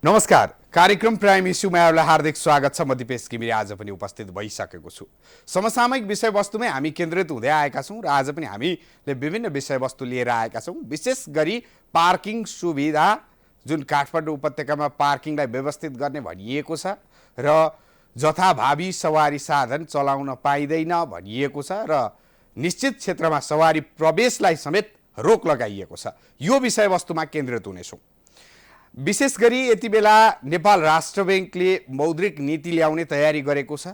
नमस्कार। कार्यक्रम प्राइम इस्युमा यहाँलाई हार्दिक स्वागत छ। म दिपेश घिमिरे आज पनि उपस्थित भइसकेको छु। समसामयिक विषयवस्तुमै हामी केन्द्रित हुँदै आएका छौँ र आज पनि हामीले विभिन्न विषयवस्तु लिएर आएका छौँ। विशेष गरी पार्किङ सुविधा, जुन काठमाडौँ उपत्यकामा पार्किङलाई व्यवस्थित गर्ने भनिएको छ र जथाभावी सवारी साधन चलाउन पाइँदैन भनिएको छ र निश्चित क्षेत्रमा सवारी प्रवेशलाई समेत रोक लगाइएको छ। यो विषयवस्तुमा केन्द्रित हुनेछौँ। विशेष गरी यति बेला नेपाल राष्ट्र बैंकले मौद्रिक नीति ल्याउने तयारी गरेको छ।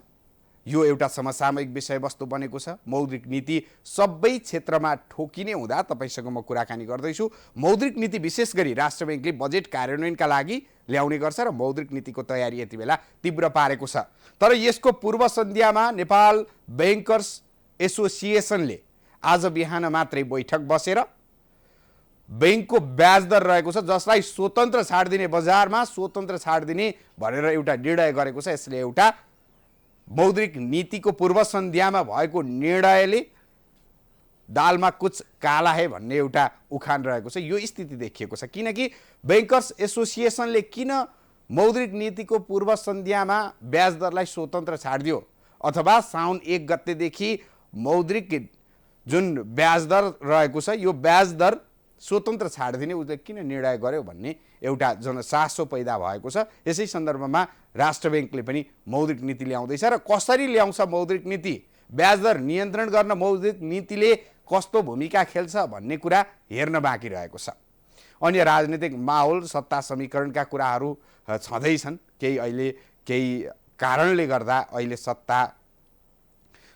यो एउटा समसामयिक विषयवस्तु बनेको छ। मौद्रिक नीति सबै क्षेत्रमा ठोकिने हुँदा तपाईसँग म कुराकानी गर्दैछु। मौद्रिक नीति विशेष गरी राष्ट्र बैंकले बजेट कार्यान्वयनका लागि ल्याउने गर्छ र मौद्रिक नीतिको तयारी यति बेला तीव्र पारेको छ। तर यसको पूर्व सन्ध्यामा नेपाल बैंकर्स एसोसिएसनले आज बिहान मात्रै बैठक बसेर बैंकको ब्याज दर रहेको छ जसलाई स्वतन्त्र छाड दिने, बजारमा स्वतन्त्र छाड दिने भनेर एउटा निर्णय गरेको छ। यसले एउटा मौद्रिक नीतिको पूर्व सन्ध्यामा भएको निर्णयले दालमा कुछ काला है भन्ने एउटा उखान रहेको छ। यो स्थिति देखिएको छ। किनकि बैंकर्स एसोसिएसनले किन मौद्रिक नीतिको पूर्व सन्ध्यामा ब्याज दरलाई स्वतन्त्र छाड दियो अथवा साउन 1 गतेदेखि मौद्रिक जुन ब्याज दर रहेको छ यो ब्याज दर स्वतन्त्र छाड दिने उसले किन निर्णय गर्यो भन्ने एउटा जनचासो पैदा भएको छ। यसै सन्दर्भमा राष्ट्र बैंकले पनि मौद्रिक नीति ल्याउँदैछ र कसरी ल्याउँछ मौद्रिक नीति, ब्याज दर नियन्त्रण गर्न मौद्रिक नीतिले कस्तो भूमिका खेल्छ भन्ने कुरा हेर्न बाँकी रहेको छ। अन्य राजनीतिक माहौल, सत्ता समीकरणका कुराहरू छँदैछन्। केही कारणले गर्दा अहिले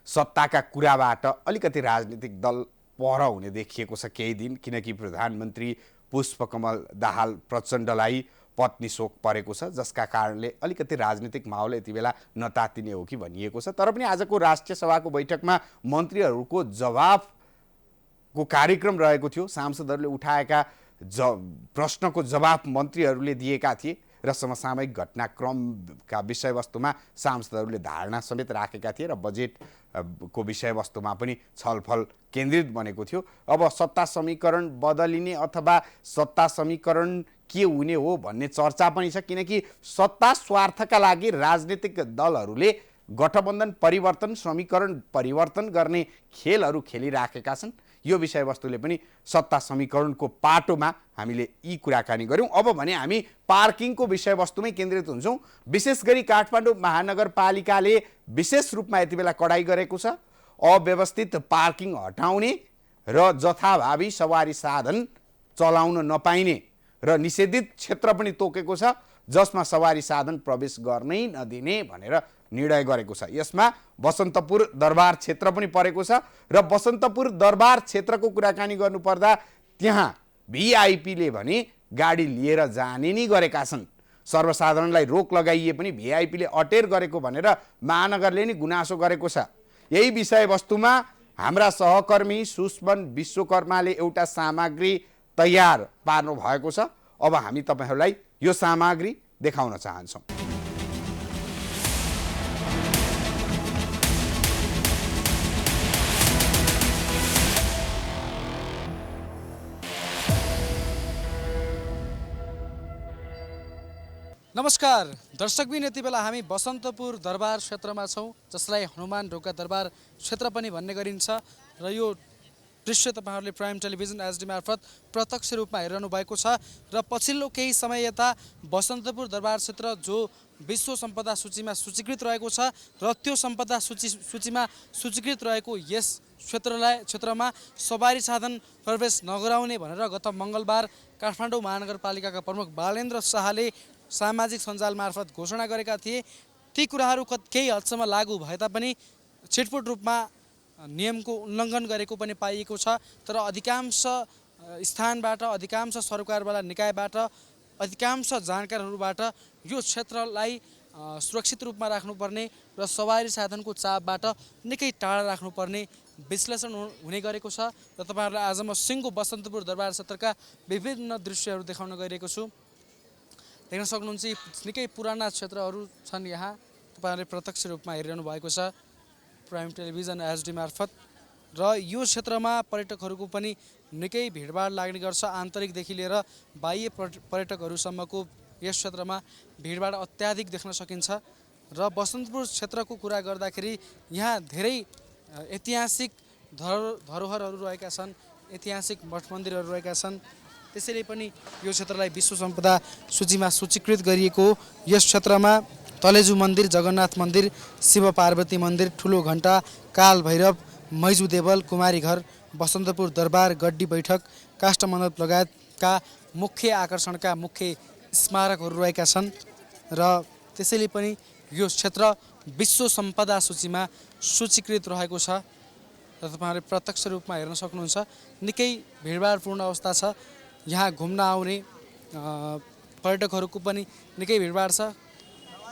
सत्ताका कुराबाट अलिकति राजनीतिक दल पर हुने देखिएको छ केही दिन। किनकि प्रधानमन्त्री पुष्पकमल दाहाल प्रचण्डलाई पत्नी शोक परेको छ जसका कारणले अलिकति राजनीतिक माहौल यति बेला नतातिने हो कि भनिएको छ। तर पनि आजको राष्ट्रिय सभाको बैठकमा मन्त्रीहरूको जवाफको कार्यक्रम रहेको थियो। सांसदहरूले उठाएका प्रश्नको जवाफ मन्त्रीहरूले दिएका थिए र समसामयिक घटनाक्रमका विषयवस्तुमा सांसदहरूले धारणा समेत राखेका थिए र बजेटको विषयवस्तुमा पनि छलफल केन्द्रित बनेको थियो। अब सत्ता समीकरण बदलिने अथवा सत्ता समीकरण के हुने हो भन्ने चर्चा पनि छ। किनकि सत्ता स्वार्थका लागि राजनीतिक दलहरूले गठबन्धन परिवर्तन, समीकरण परिवर्तन गर्ने खेलहरू खेलिराखेका छन्। यो विषयवस्तुले पनि सत्ता समीकरणको पाटोमा हामीले यी कुराकानी गऱ्यौँ। अब भने हामी पार्किङको विषयवस्तुमै केन्द्रित हुन्छौँ। विशेष गरी काठमाडौँ महानगरपालिकाले विशेष रूपमा यति बेला कडाई गरेको छ। अव्यवस्थित पार्किङ हटाउने र जथाभावी सवारी साधन चलाउन नपाइने र निषेधित क्षेत्र पनि तोकेको छ जसमा सवारी साधन प्रवेश गर्नै नदिने भनेर निर्णय गरेको छ। यसमा बसन्तपुर दरबार क्षेत्र पनि परेको छ र बसन्तपुर दरबार क्षेत्रको कुराकानी गर्नुपर्दा त्यहाँ भिआइपीले भने गाडी लिएर जाने नै गरेका छन्। सर्वसाधारणलाई रोक लगाइए पनि भिआइपीले अटेर गरेको भनेर महानगरले नै गुनासो गरेको छ। यही विषयवस्तुमा हाम्रा सहकर्मी सुष्मन विश्वकर्माले एउटा सामग्री तयार पार्नु भएको छ। अब हामी तपाईहरूलाई यो सामग्री देखाउन चाहन्छौँ। नमस्कार दर्शकबिन, यति बेला हामी बसन्तपुर दरबार क्षेत्रमा छौँ जसलाई हनुमान ढोका दरबार क्षेत्र पनि भन्ने गरिन्छ र यो दृश्य तपाईहरुले प्राइम टेलिभिजन एचडी मार्फत प्रत्यक्ष रूपमा हेरिरहनु भएको छ। र पछिल्लो केही समय यता बसन्तपुर दरबार क्षेत्र जो विश्व सम्पदा सूचीमा सूचीकृत रहेको छ र त्यो सम्पदा सूचीमा सूचीकृत रहेको यस क्षेत्रमा सवारी साधन प्रवेश नगराउने भनेर गत मङ्गलबार काठमाडौँ महानगरपालिकाका प्रमुख बालेन्द्र शाहले सामाजिक सञ्जाल मार्फत घोषणा गरेका थिए। ती कुराहरू केही हदसम्म लागू भए तापनि छिटपुट रूपमा नियमको उल्लङ्घन गरेको पनि पाइएको छ। तर अधिकांश स्थानबाट, अधिकांश सरकारवाला निकायबाट, अधिकांश जानकारहरूबाट यो क्षेत्रलाई सुरक्षित रूपमा राख्नुपर्ने र सवारी साधनको चापबाट निकै टाढा राख्नुपर्ने विश्लेषण हुने गरेको छ। र तपाईहरुलाई आज म सिङ्गो बसन्तपुर दरबार क्षेत्रका विभिन्न दृश्यहरू देखाउन गइरहेको छु। देख्न सक्नुहुन्छ निकै पुराना क्षेत्रहरू छन्। यहाँ तपाईहरुले प्रत्यक्ष रूपमा हेरिरहनु भएको छ प्राइम टेलिभिजन एचडी मार्फत र यो क्षेत्रमा पर्यटकहरूको पनि निकै भिडभाड लाग्ने गर्छ। आन्तरिकदेखि लिएर बाह्य पर्यटकहरूसम्मको यस क्षेत्रमा भिडभाड अत्याधिक देख्न सकिन्छ र बसन्तपुर क्षेत्रको कुरा गर्दाखेरि यहाँ धेरै ऐतिहासिक धरोहरहरू रहेका छन्, ऐतिहासिक मठ मन्दिरहरू रहेका छन्। त्यसैले पनि यो क्षेत्रलाई विश्व सम्पदा सूचीमा सूचीकृत गरिएको हो। यस क्षेत्रमा तलेजु मन्दिर, जगन्नाथ मन्दिर, शिव पार्वती मन्दिर, ठुलो घण्टा, काल भैरव, मैजु देवल, कुमारी घर, बसन्तपुर दरबार, गड्डी बैठक, काष्ठमण्डप लगायतका मुख्य आकर्षणका मुख्य स्मारकहरू रहेका छन् र त्यसैले पनि यो क्षेत्र विश्व सम्पदा सूचीमा सूचीकृत रहेको छ र तपाईँहरूले प्रत्यक्ष रूपमा हेर्न सक्नुहुन्छ। निकै भिडभाडपूर्ण अवस्था छ। यहाँ घुम्न आउने पर्यटकहरूको पनि निकै भिडभाड छ।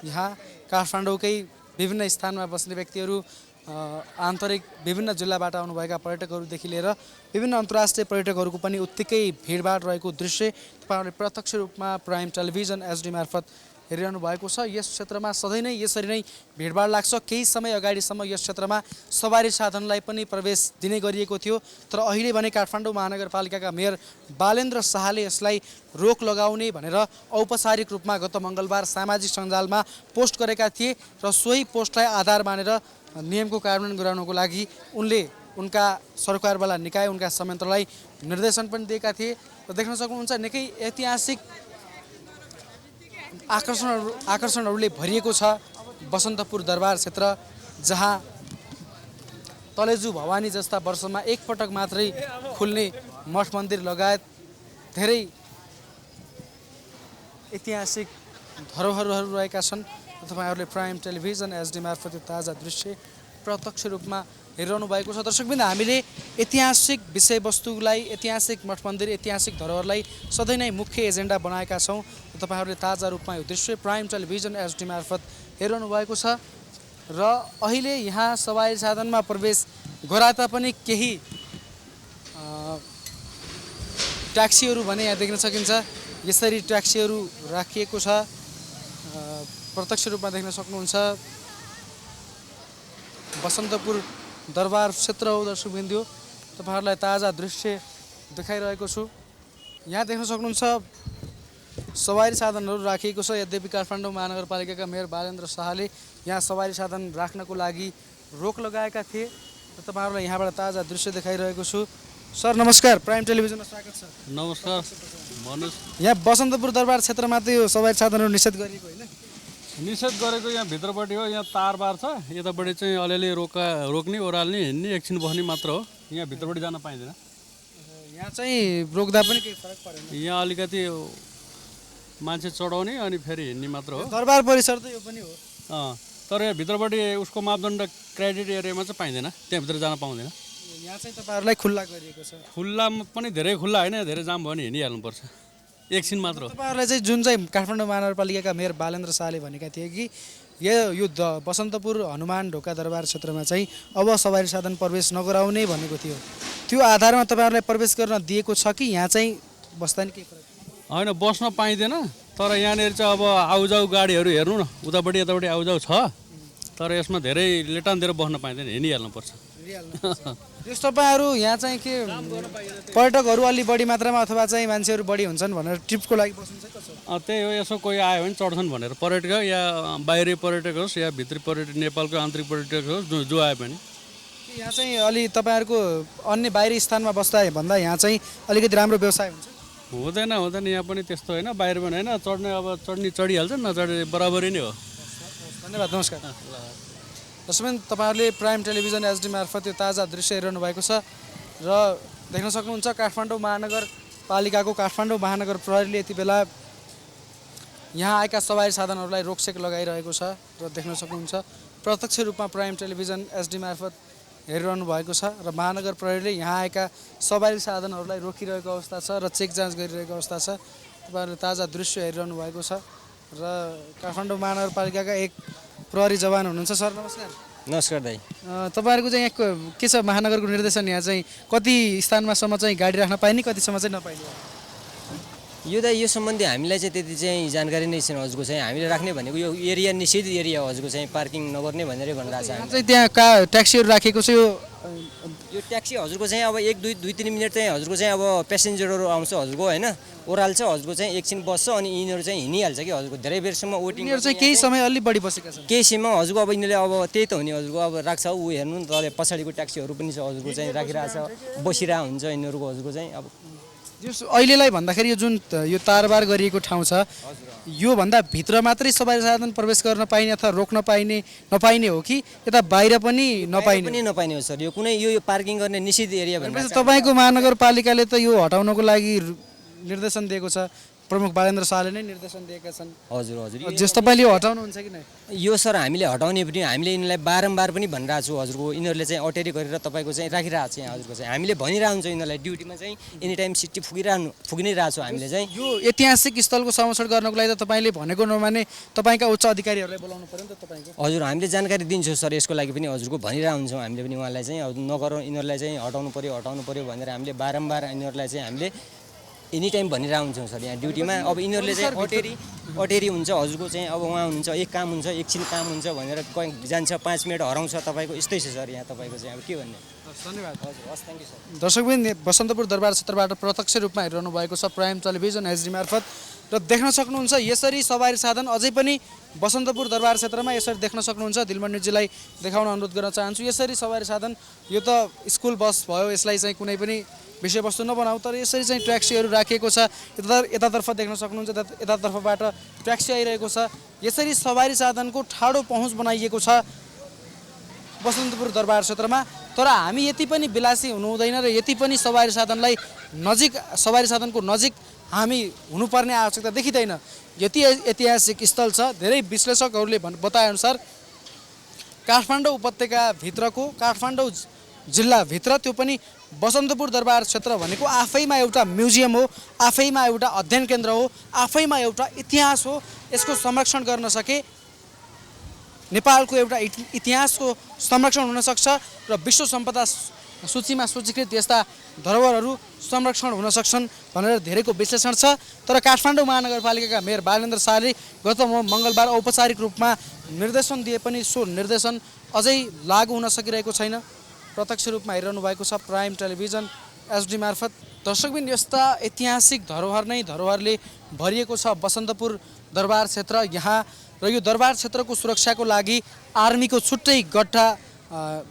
यहाँ काठमाडौँकै विभिन्न स्थानमा बस्ने व्यक्तिहरू, आन्तरिक विभिन्न जिल्लाबाट आउनुभएका पर्यटकहरूदेखि लिएर विभिन्न अन्तर्राष्ट्रिय पर्यटकहरूको पनि उत्तिकै भिडभाड रहेको दृश्य तपाईँहरूले प्रत्यक्ष रूपमा प्राइम टेलिभिजन एचडी मार्फत हेरिरहनु भएको छ। यस क्षेत्रमा सधैँ नै यसरी नै भिडभाड लाग्छ। केही समय अगाडिसम्म यस क्षेत्रमा सवारी साधनलाई पनि प्रवेश दिने गरिएको थियो, तर अहिले भने काठमाडौँ महानगरपालिकाका मेयर बालेन्द्र शाहले यसलाई रोक लगाउने भनेर औपचारिक रूपमा गत मङ्गलबार सामाजिक सञ्जालमा पोस्ट गरेका थिए र सोही पोस्टलाई आधार मानेर नियमको कार्यान्वयन गराउनको लागि उनले उनका सरकारवाला निकाय, उनका संयन्त्रलाई निर्देशन पनि दिएका थिए र देख्न सक्नुहुन्छ निकै ऐतिहासिक आकर्षणहरूले भरिएको छ बसन्तपुर दरबार क्षेत्र, जहाँ तलेजु भवानी जस्ता वर्षमा एकपटक मात्रै खुल्ने मठ मन्दिर लगायत धेरै ऐतिहासिक धरोहरहरू रहेका छन्। तपाईँहरूले प्राइम टेलिभिजन एचडी मार्फत यो ताजा दृश्य प्रत्यक्ष रूपमा हेरिरहनु भएको छ। दर्शकवृन्द, हामीले ऐतिहासिक विषयवस्तुलाई, ऐतिहासिक मठ मन्दिर, ऐतिहासिक धरोहरलाई सधैँ नै मुख्य एजेन्डा बनाएका छौँ। तपाईँहरूले ताजा रूपमा यो दृश्य प्राइम टेलिभिजन एचडी मार्फत हेरिरहनु भएको छ र अहिले यहाँ सवारी साधनमा प्रवेश गरा तापनि केही ट्याक्सीहरू भने यहाँ देख्न सकिन्छ। यसरी ट्याक्सीहरू राखिएको छ, प्रत्यक्ष रूपमा देख्न सक्नुहुन्छ। बसन्तपुर दरबार क्षेत्र हो दर्शकबिन्दु, तपाईँहरूलाई ताजा दृश्य देखाइरहेको छु। यहाँ देख्न सक्नुहुन्छ सवारी साधनहरू राखिएको छ। यद्यपि काठमाडौँ महानगरपालिकाका मेयर बालेन्द्र शाहले यहाँ सवारी साधन राख्नको लागि रोक लगाएका थिए र तपाईँहरूलाई यहाँबाट ताजा दृश्य देखाइरहेको छु। सर नमस्कार, प्राइम टेलिभिजनमा स्वागत छ। नमस्कार, भन्नुहोस्। यहाँ बसन्तपुर दरबार क्षेत्रमा त यो सवारी साधनहरू निषेध गरिएको होइन? निषेध गरेको यहाँ भित्रपट्टि हो, यहाँ तारबार छ, यतापट्टि चाहिँ अलिअलि रोक्ने ओह्राल्ने हिँड्ने एकछिन बस्ने मात्र हो। यहाँ भित्रपट्टि जान पाइँदैन। यहाँ चाहिँ रोक्दा पनि केही फरक परेन? यहाँ अलिकति मान्छे चढाउने अनि फेरि हिँड्ने मात्र हो। दरबार परिसर त यो पनि हो। तर यहाँ भित्रपट्टि उसको मापदण्ड क्राइटेड एरियामा चाहिँ पाइँदैन, त्यहाँभित्र जान पाउँदैन। यहाँ चाहिँ तपाईँहरूलाई खुल्ला गरिएको छ? खुल्लामा पनि धेरै खुल्ला होइन, धेरै जाम भयो भने हिँडिहाल्नुपर्छ, एकछिन मात्र हो। तपाईँहरूलाई चाहिँ जुन चाहिँ काठमाडौँ महानगरपालिकाका मेयर बालेन्द्र शाहले भनेका थिए कि यो बसन्तपुर हनुमान ढोका दरबार क्षेत्रमा चाहिँ अब सवारी साधन प्रवेश नगराउने भनेको थियो, त्यो आधारमा तपाईँहरूलाई प्रवेश गर्न दिएको छ कि यहाँ चाहिँ बस्दा नि केही फरक होइन? बस्न पाइँदैन, तर यहाँनिर चाहिँ अब आउजाउ गाडीहरू हेर्नु न, उतापट्टि यतापट्टि आउजाउ छ, तर यसमा धेरै लेटानतिर बस्न पाइँदैन, हिँडिहाल्नुपर्छ। यस तपाईँहरू यहाँ चाहिँ के पर्यटकहरू अलि बढी मात्रामा अथवा चाहिँ मान्छेहरू बढी हुन्छन् भनेर ट्रिपको लागि बस्नुहुन्छ कसो? त्यही हो, यसो कोही आयो भने चढ्छन् भनेर, पर्यटक या बाहिरी पर्यटक होस् या भित्री पर्यटक, नेपालको आन्तरिक पर्यटक होस्, जो आयो भने। यहाँ चाहिँ अलि तपाईँहरूको अन्य बाहिरी स्थानमा बस्दा भन्दा यहाँ चाहिँ अलिकति राम्रो व्यवसाय हुन्छ? हुँदैन, यहाँ पनि त्यस्तो होइन, बाहिर पनि होइन, चढ्ने अब चढिहाल्छ, नचढे बराबरी नै हो। धन्यवाद, नमस्कार। दर्शकबिन, तपाईँहरूले प्राइम टेलिभिजन एचडी मार्फत यो ताजा दृश्य हेरिरहनु भएको छ र देख्न सक्नुहुन्छ काठमाडौँ महानगरपालिकाको काठमाडौँ महानगर प्रहरीले यति बेला यहाँ आएका सवारी साधनहरूलाई रोकसेक लगाइरहेको छ र देख्न सक्नुहुन्छ प्रत्यक्ष रूपमा प्राइम टेलिभिजन एचडी मार्फत हेरिरहनु भएको छ र महानगर प्रहरीले यहाँ आएका सवारी साधनहरूलाई रोकिरहेको अवस्था छ र चेक जाँच गरिरहेको अवस्था छ। तपाईँहरूले ताजा दृश्य हेरिरहनु भएको छ र काठमाडौँ महानगरपालिकाका एक प्रहरी जवान हुनुहुन्छ। सर नमस्कार। नमस्कार दाइ। तपाईँहरूको चाहिँ यहाँ के छ महानगरको निर्देशन, यहाँ चाहिँ कति स्थानमा चाहिँ गाडी राख्न पाइने, कतिसम्म चाहिँ नपाइने? यो सम्बन्धी हामीलाई चाहिँ त्यति चाहिँ जानकारी नै छैन हजुरको चाहिँ हामीले राख्ने भनेको यो एरिया निषेध एरिया हो हजुरको चाहिँ पार्किङ नगर्ने भनेरै भनिरहेको छ यहाँ हामी चाहिँ त्यहाँ ट्याक्सीहरू राखेको छ यो ट्याक्सी हजुरको चाहिँ अब 1-2-3 मिनट चाहिँ हजुरको चाहिँ अब प्यासेन्जरहरू आउँछ हजुरको होइन ओह्राल्छ हजुरको चाहिँ एकछिन बस्छ अनि यिनीहरू चाहिँ हिँडिहाल्छ कि हजुरको धेरै बेरसम्म वेटिङ यिनीहरू चाहिँ केही समय अलि बढी बसेका छन् केही सीमा हजुरको अब यिनीहरूले अब त्यही त हो नि हजुरको अब राख्छ ऊ हेर्नु नि त पछाडिको ट्याक्सीहरू पनि छ हजुरको चाहिँ राखिरहेछ बसिरहेको हुन्छ यिनीहरूको हजुरको चाहिँ अब अहिलेलाई भन्दाखेरि यो जुन यो तारबार गरिएको ठाउँ छ योभन्दा भित्र मात्रै सवारी साधन प्रवेश गर्न पाइने अथवा रोक्न पाइने नपाइने हो कि यता बाहिर पनि नपाइने पनि नपाइने हो सर यो कुनै यो पार्किङ गर्ने निषिद्ध एरिया भनेर तपाईँको महानगरपालिकाले त यो हटाउनको लागि निर्देशन दिएको छ प्रमुख बालेन्द्र शाहले नै निर्देशन दिएका छन् हजुर हजुर जस तपाईँले यो हटाउनुहुन्छ कि नै यो सर हामीले हटाउने पनि हामीले यिनीलाई बारम्बार पनि भनिरहेको छु हजुरको यिनीहरूले चाहिँ अटेरी गरेर तपाईँको चाहिँ राखिरहेको छ यहाँ हजुरको चाहिँ हामीले भनिरहेको हुन्छ यिनीहरूलाई ड्युटीमा चाहिँ एनी टाइम सिटी फुकि नै रहेको छु हामीले चाहिँ यो ऐतिहासिक स्थलको संरक्षण गर्नको लागि त तपाईँले भनेको नमाने तपाईँका उच्च अधिकारीहरूलाई बोलाउनु पर्यो नि त तपाईँको हजुर हामीले जानकारी दिन्छौँ सर यसको लागि पनि हजुरको भनिरहेको हुन्छौँ हामीले पनि उहाँलाई चाहिँ अब नगरौँ यिनीहरूलाई चाहिँ हटाउनु पर्यो भनेर हामीले बारम्बार यिनीहरूलाई चाहिँ हामीले एनी टाइम भनिरहेको हुन्छौँ सर यहाँ ड्युटीमा अब यिनीहरूले चाहिँ अटेरी हुन्छ हजुरको चाहिँ अब उहाँ हुनुहुन्छ एक काम हुन्छ एकछिन काम हुन्छ भनेर जान्छ 5 मिनट हराउँछ तपाईँको यस्तै छ सर यहाँ तपाईँको चाहिँ अब के भन्ने धन्यवाद हजुर हस् थ्याङ्क यू सर दर्शकबिन बसन्तपुर दरबार क्षेत्रबाट प्रत्यक्ष रूपमा हेरिरहनु भएको छ प्राइम टेलिभिजन एचडी मार्फत र देख्न सक्नुहुन्छ यसरी सवारी साधन अझै पनि बसन्तपुर दरबार क्षेत्रमा यसरी देख्न सक्नुहुन्छ दिलमण्डीजीलाई देखाउन अनुरोध गर्न चाहन्छु यसरी सवारी साधन यो त स्कुल बस भयो यसलाई चाहिँ कुनै पनि विषयवस्तु नबनाऊ तर यसरी चाहिँ ट्याक्सीहरू राखिएको छ यतातर्फ देख्न सक्नुहुन्छ यतातर्फबाट ट्याक्सी आइरहेको छ यसरी सवारी साधनको ठाडो पहुँच बनाइएको छ बसन्तपुर दरबार क्षेत्रमा तर हामी यति पनि विलासी हुनु हुँदैन र यति पनि सवारी साधनको नजिक हामी हुनुपर्ने आवश्यकता देखिँदैन यति ऐतिहासिक स्थल छ धेरै विश्लेषकहरूले बताएअनुसार काठमाडौँ उपत्यकाभित्रको काठमाडौँ जिल्लाभित्र त्यो पनि बसन्तपुर दरबार क्षेत्र भनेको आफैमा एउटा म्युजियम हो आफैमा एउटा अध्ययन केन्द्र हो आफैमा एउटा इतिहास हो यसको संरक्षण गर्न सके नेपालको एउटा इतिहासको संरक्षण हुन सक्छ र विश्व सम्पदा सूचीमा सूचीकृत यस्ता धरोहरहरू संरक्षण हुन सक्छन् भनेर धेरैको विश्लेषण छ तर काठमाडौँ महानगरपालिकाका मेयर बालेन्द्र शाहले गत मङ्गलबार औपचारिक रूपमा निर्देशन दिए पनि सो निर्देशन अझै लागू हुन सकिरहेको छैन प्रत्यक्ष रूपमा हेरिरहनु भएको छ प्राइम टेलिभिजन एचडी मार्फत दर्शकबिन यस्ता ऐतिहासिक धरोहरले भरिएको छ बसन्तपुर दरबार क्षेत्र यहाँ र यो दरबार क्षेत्रको सुरक्षाको लागि आर्मीको छुट्टै गड्ढा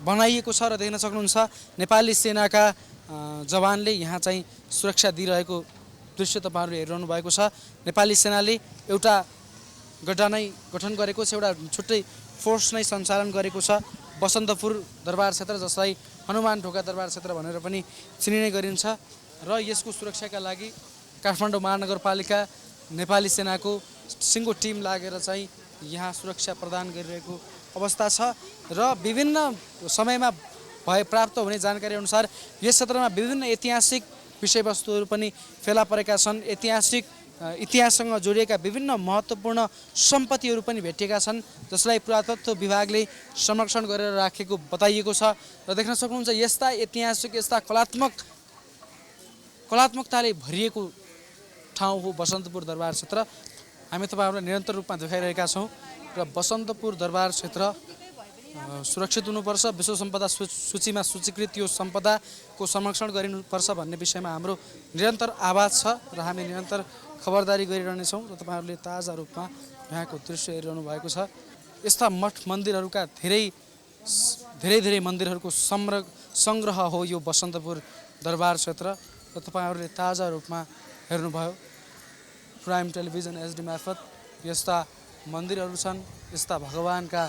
बनाइएको छ र देख्न सक्नुहुन्छ नेपाली सेनाका जवानले यहाँ चाहिँ सुरक्षा दिइरहेको दृश्य तपाईँहरूले हेरिरहनु भएको छ नेपाली सेनाले एउटा गड्ढा नै गठन गरेको छ एउटा छुट्टै फोर्स नै सञ्चालन गरेको छ बसन्तपुर दरबार क्षेत्र जसलाई हनुमान ढोका दरबार क्षेत्र भनेर पनि चिनिने गरिन्छ र यसको सुरक्षाका लागि काठमाडौँ महानगरपालिका नेपाली सेनाको सिङ्गो टिम लागेर चाहिँ यहाँ सुरक्षा प्रदान गरिरहेको अवस्था छ र विभिन्न समयमा प्राप्त हुने जानकारी अनुसार यस क्षेत्रमा विभिन्न ऐतिहासिक विषयवस्तुहरू पनि फेला परेका छन् इतिहाससँग जोडिएका विभिन्न महत्त्वपूर्ण सम्पत्तिहरू पनि भेटिएका छन् जसलाई पुरातत्व विभागले संरक्षण गरेर राखेको बताइएको छ र देख्न सक्नुहुन्छ यस्ता ऐतिहासिक यस्ता कलात्मकताले भरिएको ठाउँ हो बसन्तपुर दरबार क्षेत्र हामी तपाईँहरूलाई निरन्तर रूपमा देखाइरहेका छौँ र बसन्तपुर दरबार क्षेत्र सुरक्षित हुनुपर्छ विश्व सम्पदा सूचीमा सूचीकृत यो सम्पदाको संरक्षण गरिनुपर्छ भन्ने विषयमा हाम्रो निरन्तर आवाज छ र हामी निरन्तर खबरदारी गरिरहनेछौँ र तपाईँहरूले ताजा रूपमा यहाँको दृश्य हेरिरहनु भएको छ यस्ता मठ मन्दिरहरूका धेरै मन्दिरहरूको सङ्ग्रह हो यो बसन्तपुर दरबार क्षेत्र र तपाईँहरूले ताजा रूपमा हेर्नुभयो प्राइम टेलिभिजन एचडी मार्फत यस्ता मन्दिरहरू छन् यस्ता भगवानका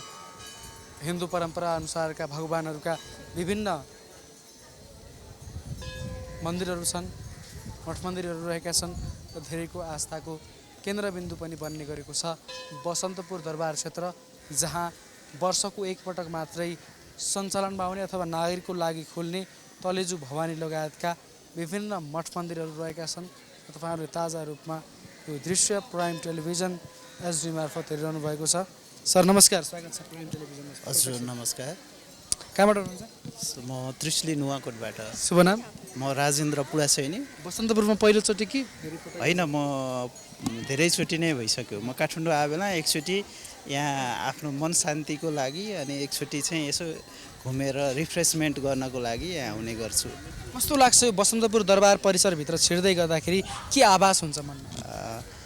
हिन्दू परम्परा अनुसारका भगवानहरूका विभिन्न मन्दिरहरू छन् मठ मन्दिरहरू रहेका छन् र धेरैको आस्थाको केन्द्रबिन्दु पनि बन्ने गरेको छ बसन्तपुर दरबार क्षेत्र जहाँ वर्षको एकपटक मात्रै सञ्चालनमा आउने अथवा नागरिकको लागि खोल्ने तलेजु भवानी लगायतका विभिन्न मठ मन्दिरहरू रहेका छन् र तपाईँहरूले ताजा रूपमा यो दृश्य प्राइम टेलिभिजन एचडी मार्फत हेरिरहनु भएको छ सर नमस्कार स्वागत छ प्राइम टेलिभिजनमा हजुर नमस्कार कहाँबाट हुनुहुन्छ? म त्रिशुली नुवाकोटबाट। शुभ नाम? म राजेन्द्र पुडासैनी। बसन्तपुरमा पहिलोचोटि कि होइन, म धेरैचोटि नै भइसक्यो। म काठमाडौँ आए बेला एकचोटि यहाँ आफ्नो मन शान्तिको लागि अनि एकचोटि चाहिँ यसो घुमेर रिफ्रेसमेन्ट गर्नको लागि यहाँ आउने गर्छु। कस्तो लाग्छ यो बसन्तपुर दरबार परिसरभित्र छिर्दै गर्दाखेरि के आभास हुन्छ मनमा?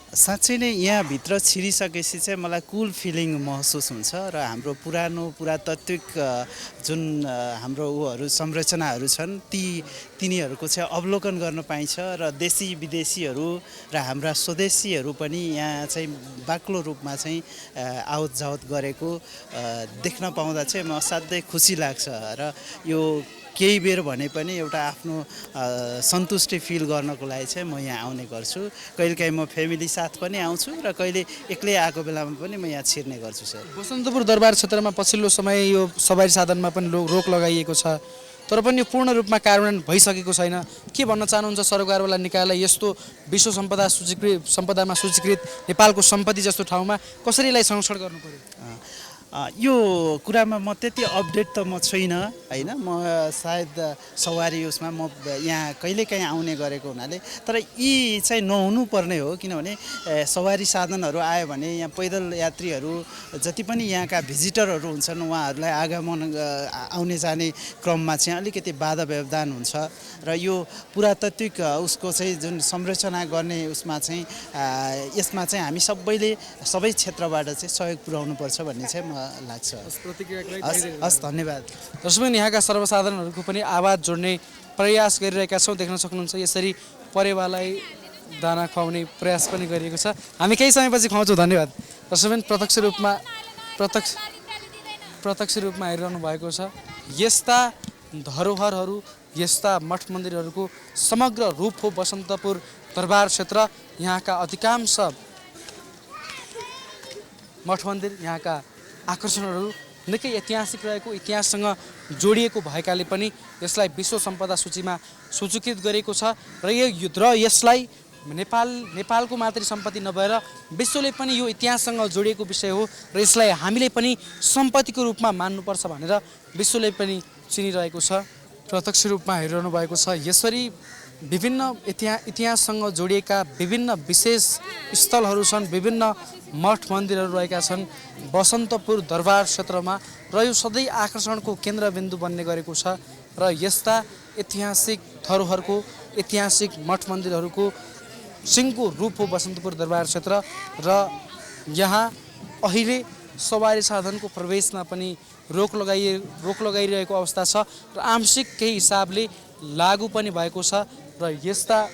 साँच्चै नै यहाँभित्र छिरिसकेपछि चाहिँ मलाई कुल फिलिङ महसुस हुन्छ र हाम्रो पुरानो पुरातात्विक जुन हाम्रो उहरू संरचनाहरू छन् तिनीहरूको चाहिँ अवलोकन गर्न पाइन्छ र देशी विदेशीहरू र हाम्रा स्वदेशीहरू पनि यहाँ चाहिँ बाक्लो रूपमा चाहिँ आवत जावत गरेको देख्न पाउँदा चाहिँ म असाध्यै खुसी लाग्छ र यो केही बेर भने पनि एउटा आफ्नो सन्तुष्टि फिल गर्नको लागि चाहिँ म यहाँ आउने गर्छु। कहिलेकाहीँ म फ्यामिली साथ पनि आउँछु र कहिले एक्लै आएको बेलामा पनि म यहाँ छिर्ने गर्छु सर। बसन्तपुर दरबार क्षेत्रमा पछिल्लो समय यो सवारी साधनमा पनि रोक लगाइएको छ, तर पनि यो पूर्ण रूपमा कार्यान्वयन भइसकेको छैन। के भन्न चाहनुहुन्छ सरकारवाला निकायलाई यस्तो विश्व सम्पदामा सूचीकृत नेपालको सम्पत्ति जस्तो ठाउँमा कसरी यसलाई संरक्षण गर्नु पर्यो? यो कुरामा म त्यति अपडेट त म छुइनँ होइन। म सायद सवारी उसमा म यहाँ कहिलेकाहीँ आउने गरेको हुनाले, तर यी चाहिँ नहुनुपर्ने हो, किनभने सवारी साधनहरू आयो भने यहाँ पैदल यात्रीहरू जति पनि यहाँका भिजिटरहरू हुन्छन् उहाँहरूलाई आगमन आउने जाने क्रममा चाहिँ अलिकति बाधा व्यवधान हुन्छ र यो पुरातात्विक उसको चाहिँ जुन संरचना गर्ने उसमा चाहिँ यसमा चाहिँ हामी सबै क्षेत्रबाट चाहिँ सहयोग पुर्याउनुपर्छ भन्ने चाहिँ लाग्छ। हस्, धन्यवाद। दर्शकबिन, यहाँका सर्वसाधारणहरूको पनि आवाज जोड्ने प्रयास गरिरहेका छौँ। देख्न सक्नुहुन्छ यसरी परेवालाई दाना खुवाउने प्रयास पनि गरिएको छ। हामी केही समयपछि खुवाउँछौँ। धन्यवाद। दर्शकबिन, प्रत्यक्ष रूपमा हेरिरहनु भएको छ। यस्ता धरोहरहरू, यस्ता मठ मन्दिरहरूको समग्र रूप हो बसन्तपुर दरबार क्षेत्र। यहाँका अधिकांश मठ मन्दिर, यहाँका आकर्षणहरू निकै ऐतिहासिक रहेको, इतिहाससँग जोडिएको भएकाले पनि यसलाई विश्व सम्पदा सूचीमा सूचीकृत गरेको छ र यसलाई नेपालको मात्रै सम्पत्ति नभएर विश्वले पनि यो इतिहाससँग जोडिएको विषय हो र यसलाई हामीले पनि सम्पत्तिको रूपमा मान्नुपर्छ भनेर विश्वले पनि चिनिरहेको छ। प्रत्यक्ष रूपमा हेरिरहनु भएको छ। यसरी विभिन्न इतिहाससँग जोडिएका विभिन्न विशेष स्थलहरू छन्, विभिन्न मठ मन्दिरहरू रहेका छन् बसन्तपुर दरबार क्षेत्रमा र यो सधैँ आकर्षणको केन्द्रबिन्दु बन्ने गरेको छ र यस्ता ऐतिहासिक धरोहरको, ऐतिहासिक मठ मन्दिरहरूको सिंहको रूप हो बसन्तपुर दरबार क्षेत्र र यहाँ अहिले सवारी साधनको प्रवेशमा पनि रोक लगाइरहेको अवस्था छ र आंशिक केही हिसाबले लागू पनि भएको छ र यस्ता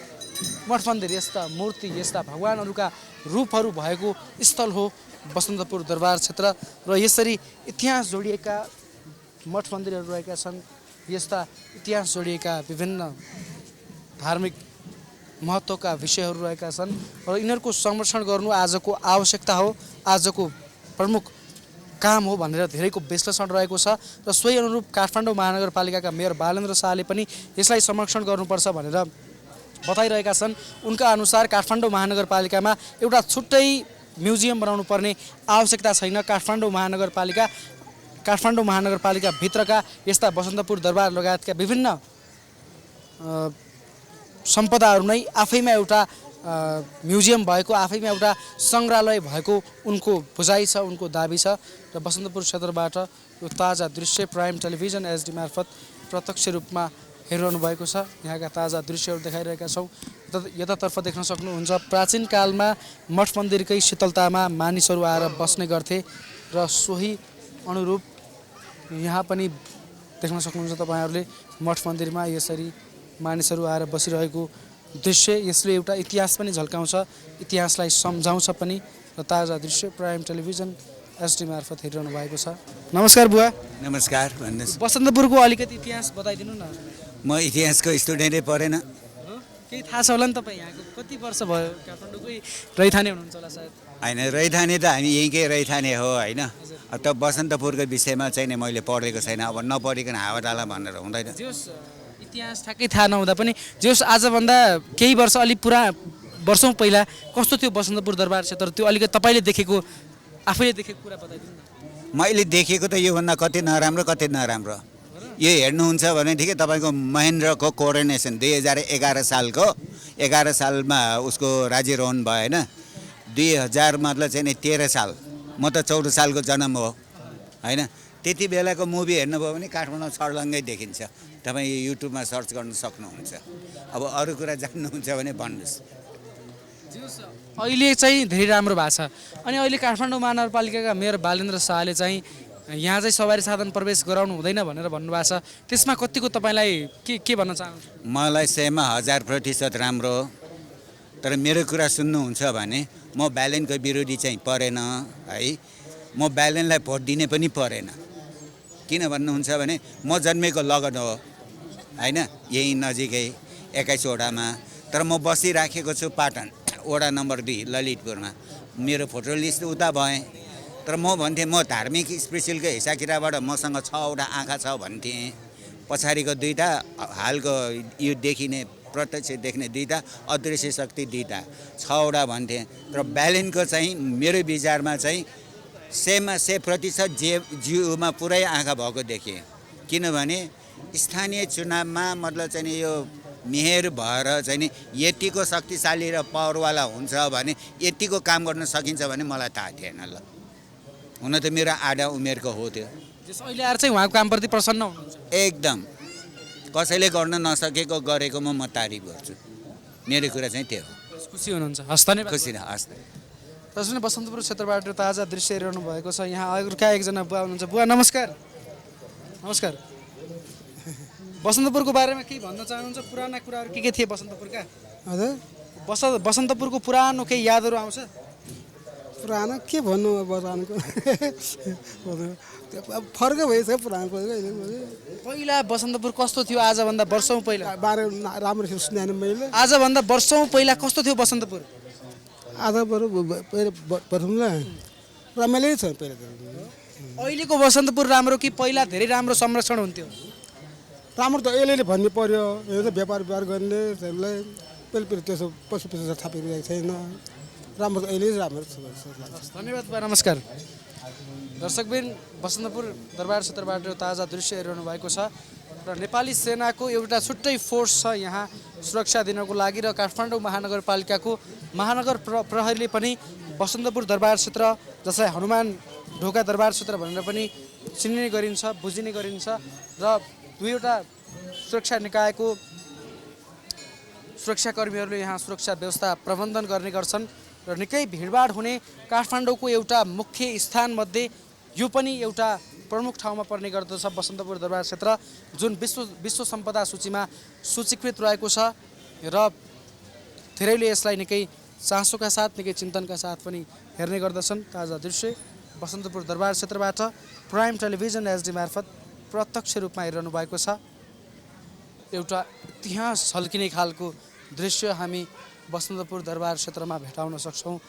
मठ मन्दिर, यस्ता मूर्ति, यस्ता भगवानहरूका रूपहरू भएको स्थल हो बसन्तपुर दरबार क्षेत्र र यसरी इतिहास जोडिएका मठ मन्दिरहरू रहेका छन्। यस्ता इतिहास जोडिएका विभिन्न धार्मिक महत्त्वका विषयहरू रहेका छन् र यिनीहरूको संरक्षण गर्नु आजको आवश्यकता हो, आजको प्रमुख काम हो भनेर धेरैको विश्लेषण रहेको छ र सोही अनुरूप काठमाडौँ महानगरपालिकाका मेयर बालेन्द्र शाहले पनि यसलाई संरक्षण गर्नुपर्छ भनेर बताइरहेका छन्। उनका अनुसार काठमाडौँ महानगरपालिकामा एउटा छुट्टै म्युजियम बनाउनु पर्ने आवश्यकता छैन। काठमाडौँ महानगरपालिका भित्रका यस्ता बसन्तपुर दरबार लगायतका विभिन्न सम्पदाहरू नै आफैमा एउटा म्युजियम भएको, आफैमा एउटा सङ्ग्रहालय भएको उनको बुझाइ छ, उनको दाबी छ र बसन्तपुर क्षेत्रबाट यो ताजा दृश्य प्राइम टेलिभिजन एचडी मार्फत प्रत्यक्ष रूपमा हेरिरहनु भएको छ। यहाँका ताजा दृश्यहरू देखाइरहेका छौँ। यतातर्फ देख्न सक्नुहुन्छ प्राचीन कालमा मठ मन्दिरकै शीतलतामा मानिसहरू आएर बस्ने गर्थे र सोही अनुरूप यहाँ पनि देख्न सक्नुहुन्छ तपाईँहरूले मठ मन्दिरमा यसरी मानिसहरू आएर बसिरहेको दृश्य। यसले एउटा इतिहास पनि झल्काउँछ, इतिहासलाई सम्झाउँछ पनि र ताजा दृश्य प्राइम टेलिभिजन एचडी मार्फत हेरिरहनु भएको छ। नमस्कार बुवा। नमस्कार, भन्नुहोस्। बसन्तपुरको अलिकति इतिहास बताइदिनु न। म इतिहासको स्टुडेन्टै परेन। केही थाहा छ होला नि तपाईँ? यहाँको कति वर्ष भयो? काठमाडौँकै रैथाने हुनुहुन्छ होला सायद। होइन, रैथाने त हामी यहीँकै रैथाने हो होइन। त बसन्तपुरको विषयमा चाहिँ नि मैले पढेको छैन। अब नपढिकन हावाडाला भनेर हुँदैन। इतिहास ठ्याक्कै थाहा नहुँदा पनि जे होस्, आजभन्दा केही वर्ष, वर्षौँ पहिला कस्तो थियो बसन्तपुर दरबार क्षेत्र? त्यो अलिकति तपाईँले देखेको आफैले देखेको कुरा बताइदिनु न। मैले देखेको त योभन्दा कति नराम्रो कति नराम्रो। यो हेर्नुहुन्छ भनेदेखि तपाईँको महेन्द्रको कोरोनेसन 2011 सालको 11 सालमा उसको राज्यारोहण भयो होइन। 2000 मतलब चाहिँ नि 13 साल, म त 14 सालको जन्म हो होइन। त्यति बेलाको मुभी हेर्नुभयो भने काठमाडौँ छर्लङ्गै देखिन्छ। तपाईँ युट्युबमा सर्च गर्न सक्नुहुन्छ। अब अरू कुरा जान्नुहुन्छ भने भन्नुहोस्। अहिले चाहिँ धेरै राम्रो भएको छ। अनि अहिले काठमाडौँ महानगरपालिकाका मेयर बालेन्द्र शाहले चाहिँ यहाँ चाहिँ सवारी साधन प्रवेश गराउनु हुँदैन भनेर भन्नुभएको छ। त्यसमा कतिको तपाईँलाई के भन्न चाहनुहुन्छ? मलाई सेमा 1000% राम्रो हो। तर मेरो कुरा सुन्नुहुन्छ भने म ब्यालेनको विरोधी चाहिँ परेन है। म ब्यालेनलाई भोट दिने पनि परेन। किन भन्नुहुन्छ भने म जन्मेको लगन हो होइन, यही नजिकै 21 वडामा। तर म बसिराखेको छु पाटन वडा नम्बर 2 ललितपुरमा। मेरो फोटो लिस्ट उता भएँ। तर म भन्थेँ म धार्मिक स्पेसियलको हिसाबकिताबबाट मसँग 6वटा आँखा छ भन्थेँ। पछाडिको 2टा हालको यो देखिने प्रत्यक्ष देख्ने 2टा, अदृश्य शक्ति 2टा, 6वटा भन्थेँ। तर ब्यालेनको चाहिँ मेरो विचारमा चाहिँ 100% जिउमा पुरै आँखा भएको देखेँ। किनभने स्थानीय चुनावमा मतलब चाहिँ नि यो मेयर भएर चाहिँ नि यतिको शक्तिशाली र पावरवाला हुन्छ भने यतिको काम गर्न सकिन्छ भने मलाई थाहा थिएन। ल हुन त मेरो आधा उमेरको हो त्यो। अहिले आएर चाहिँ उहाँको कामप्रति प्रसन्न हुनुहुन्छ? एकदम। कसैले गर्न नसकेको गरेकोमा म तारिफ गर्छु। मेरो कुरा चाहिँ त्यो हो। खुसी हुनुहुन्छ? हस् धन्यवाद। खुसी न हस्। दाजु बसन्तपुर क्षेत्रबाट ताजा दृश्य हेरिरहनु भएको छ। यहाँ अर्का एकजना बुवा हुनुहुन्छ। बुवा नमस्कार। नमस्कार। बसन्तपुरको बारेमा के भन्न चाहनुहुन्छ? पुराना कुराहरू के थिए बसन्तपुरका? हजुर बसन्तपुरको पुरानो केही यादहरू आउँछ? पुरानो के भन्नु अब पुरानो फर्कै भइसक्यो पुरानो। पहिला बसन्तपुर कस्तो थियो आजभन्दा वर्षौँ पहिला? बारे राम्रो सुनेन मैले। आजभन्दा वर्षौँ पहिला कस्तो थियो बसन्तपुर? आज बरु प्रथमलाई रमाइलो छ पहिला त। अहिलेको बसन्तपुर राम्रो कि पहिला धेरै राम्रो संरक्षण हुन्थ्यो? राम्रो त यसले भन्नु पर्यो। यो त व्यापार गर्ने त्यसलाई पहिले त्यसो पशु पेसा थापेको छैन। राम्रो त अहिले राम्रो छ। धन्यवाद बुवा। नमस्कार। दर्शकबिन बसन्तपुर दरबार क्षेत्रबाट ताजा दृश्य हेरिरहनु भएको छ र नेपाली सेनाको एउटा छुट्टै फोर्स छ यहाँ सुरक्षा दिनको लागि। र काठमाडौँ महानगरपालिकाको महानगर प्रहरीले पनि बसन्तपुर दरबार क्षेत्र, जसलाई हनुमान ढोका दरबार क्षेत्र भनेर पनि चिन्ने गरिन्छ, बुझिने गरिन्छ र 2वटा सुरक्षा निकायको सुरक्षाकर्मीहरूले यहाँ सुरक्षा व्यवस्था प्रबन्धन गर्ने गर्छन्। र निकै भिडभाड हुने काठमाडौँको एउटा मुख्य स्थानमध्ये यो पनि एउटा प्रमुख ठाउँमा पर्ने गर्दछ बसन्तपुर दरबार क्षेत्र, जुन विश्व सम्पदा सूचीमा सूचीकृत रहेको छ। र धेरैले यसलाई निकै चासोका साथ, निकै चिन्तनका साथ पनि हेर्ने गर्दछन्। ताजा दृश्य बसन्तपुर दरबार क्षेत्रबाट प्राइम टेलिभिजन एचडी मार्फत प्रत्यक्ष रूपमा हेरिरहनु भएको छ। एउटा इतिहास झल्किने खालको दृश्य हामी बसन्तपुर दरबार क्षेत्रमा भेटाउन सक्छौँ।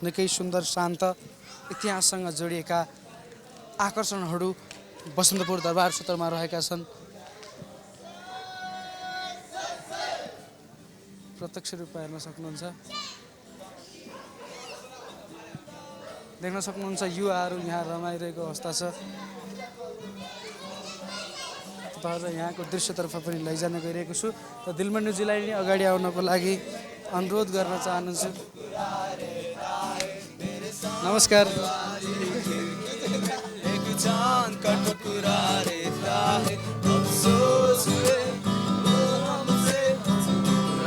निकै सुन्दर, शान्त, इतिहाससँग जोडिएका आकर्षणहरू बसन्तपुर दरबार क्षेत्रमा रहेका छन्। प्रत्यक्ष रूपमा हेर्न सक्नुहुन्छ, देख्न सक्नुहुन्छ युवाहरू यहाँ रमाइरहेको अवस्था छ। तपाईँहरूलाई यहाँको दृश्यतर्फ पनि लैजान गइरहेको छु र दिलमन्युजीलाई नै अगाडि आउनको लागि अनुरोध गर्न चाहन्छु। नमस्कार।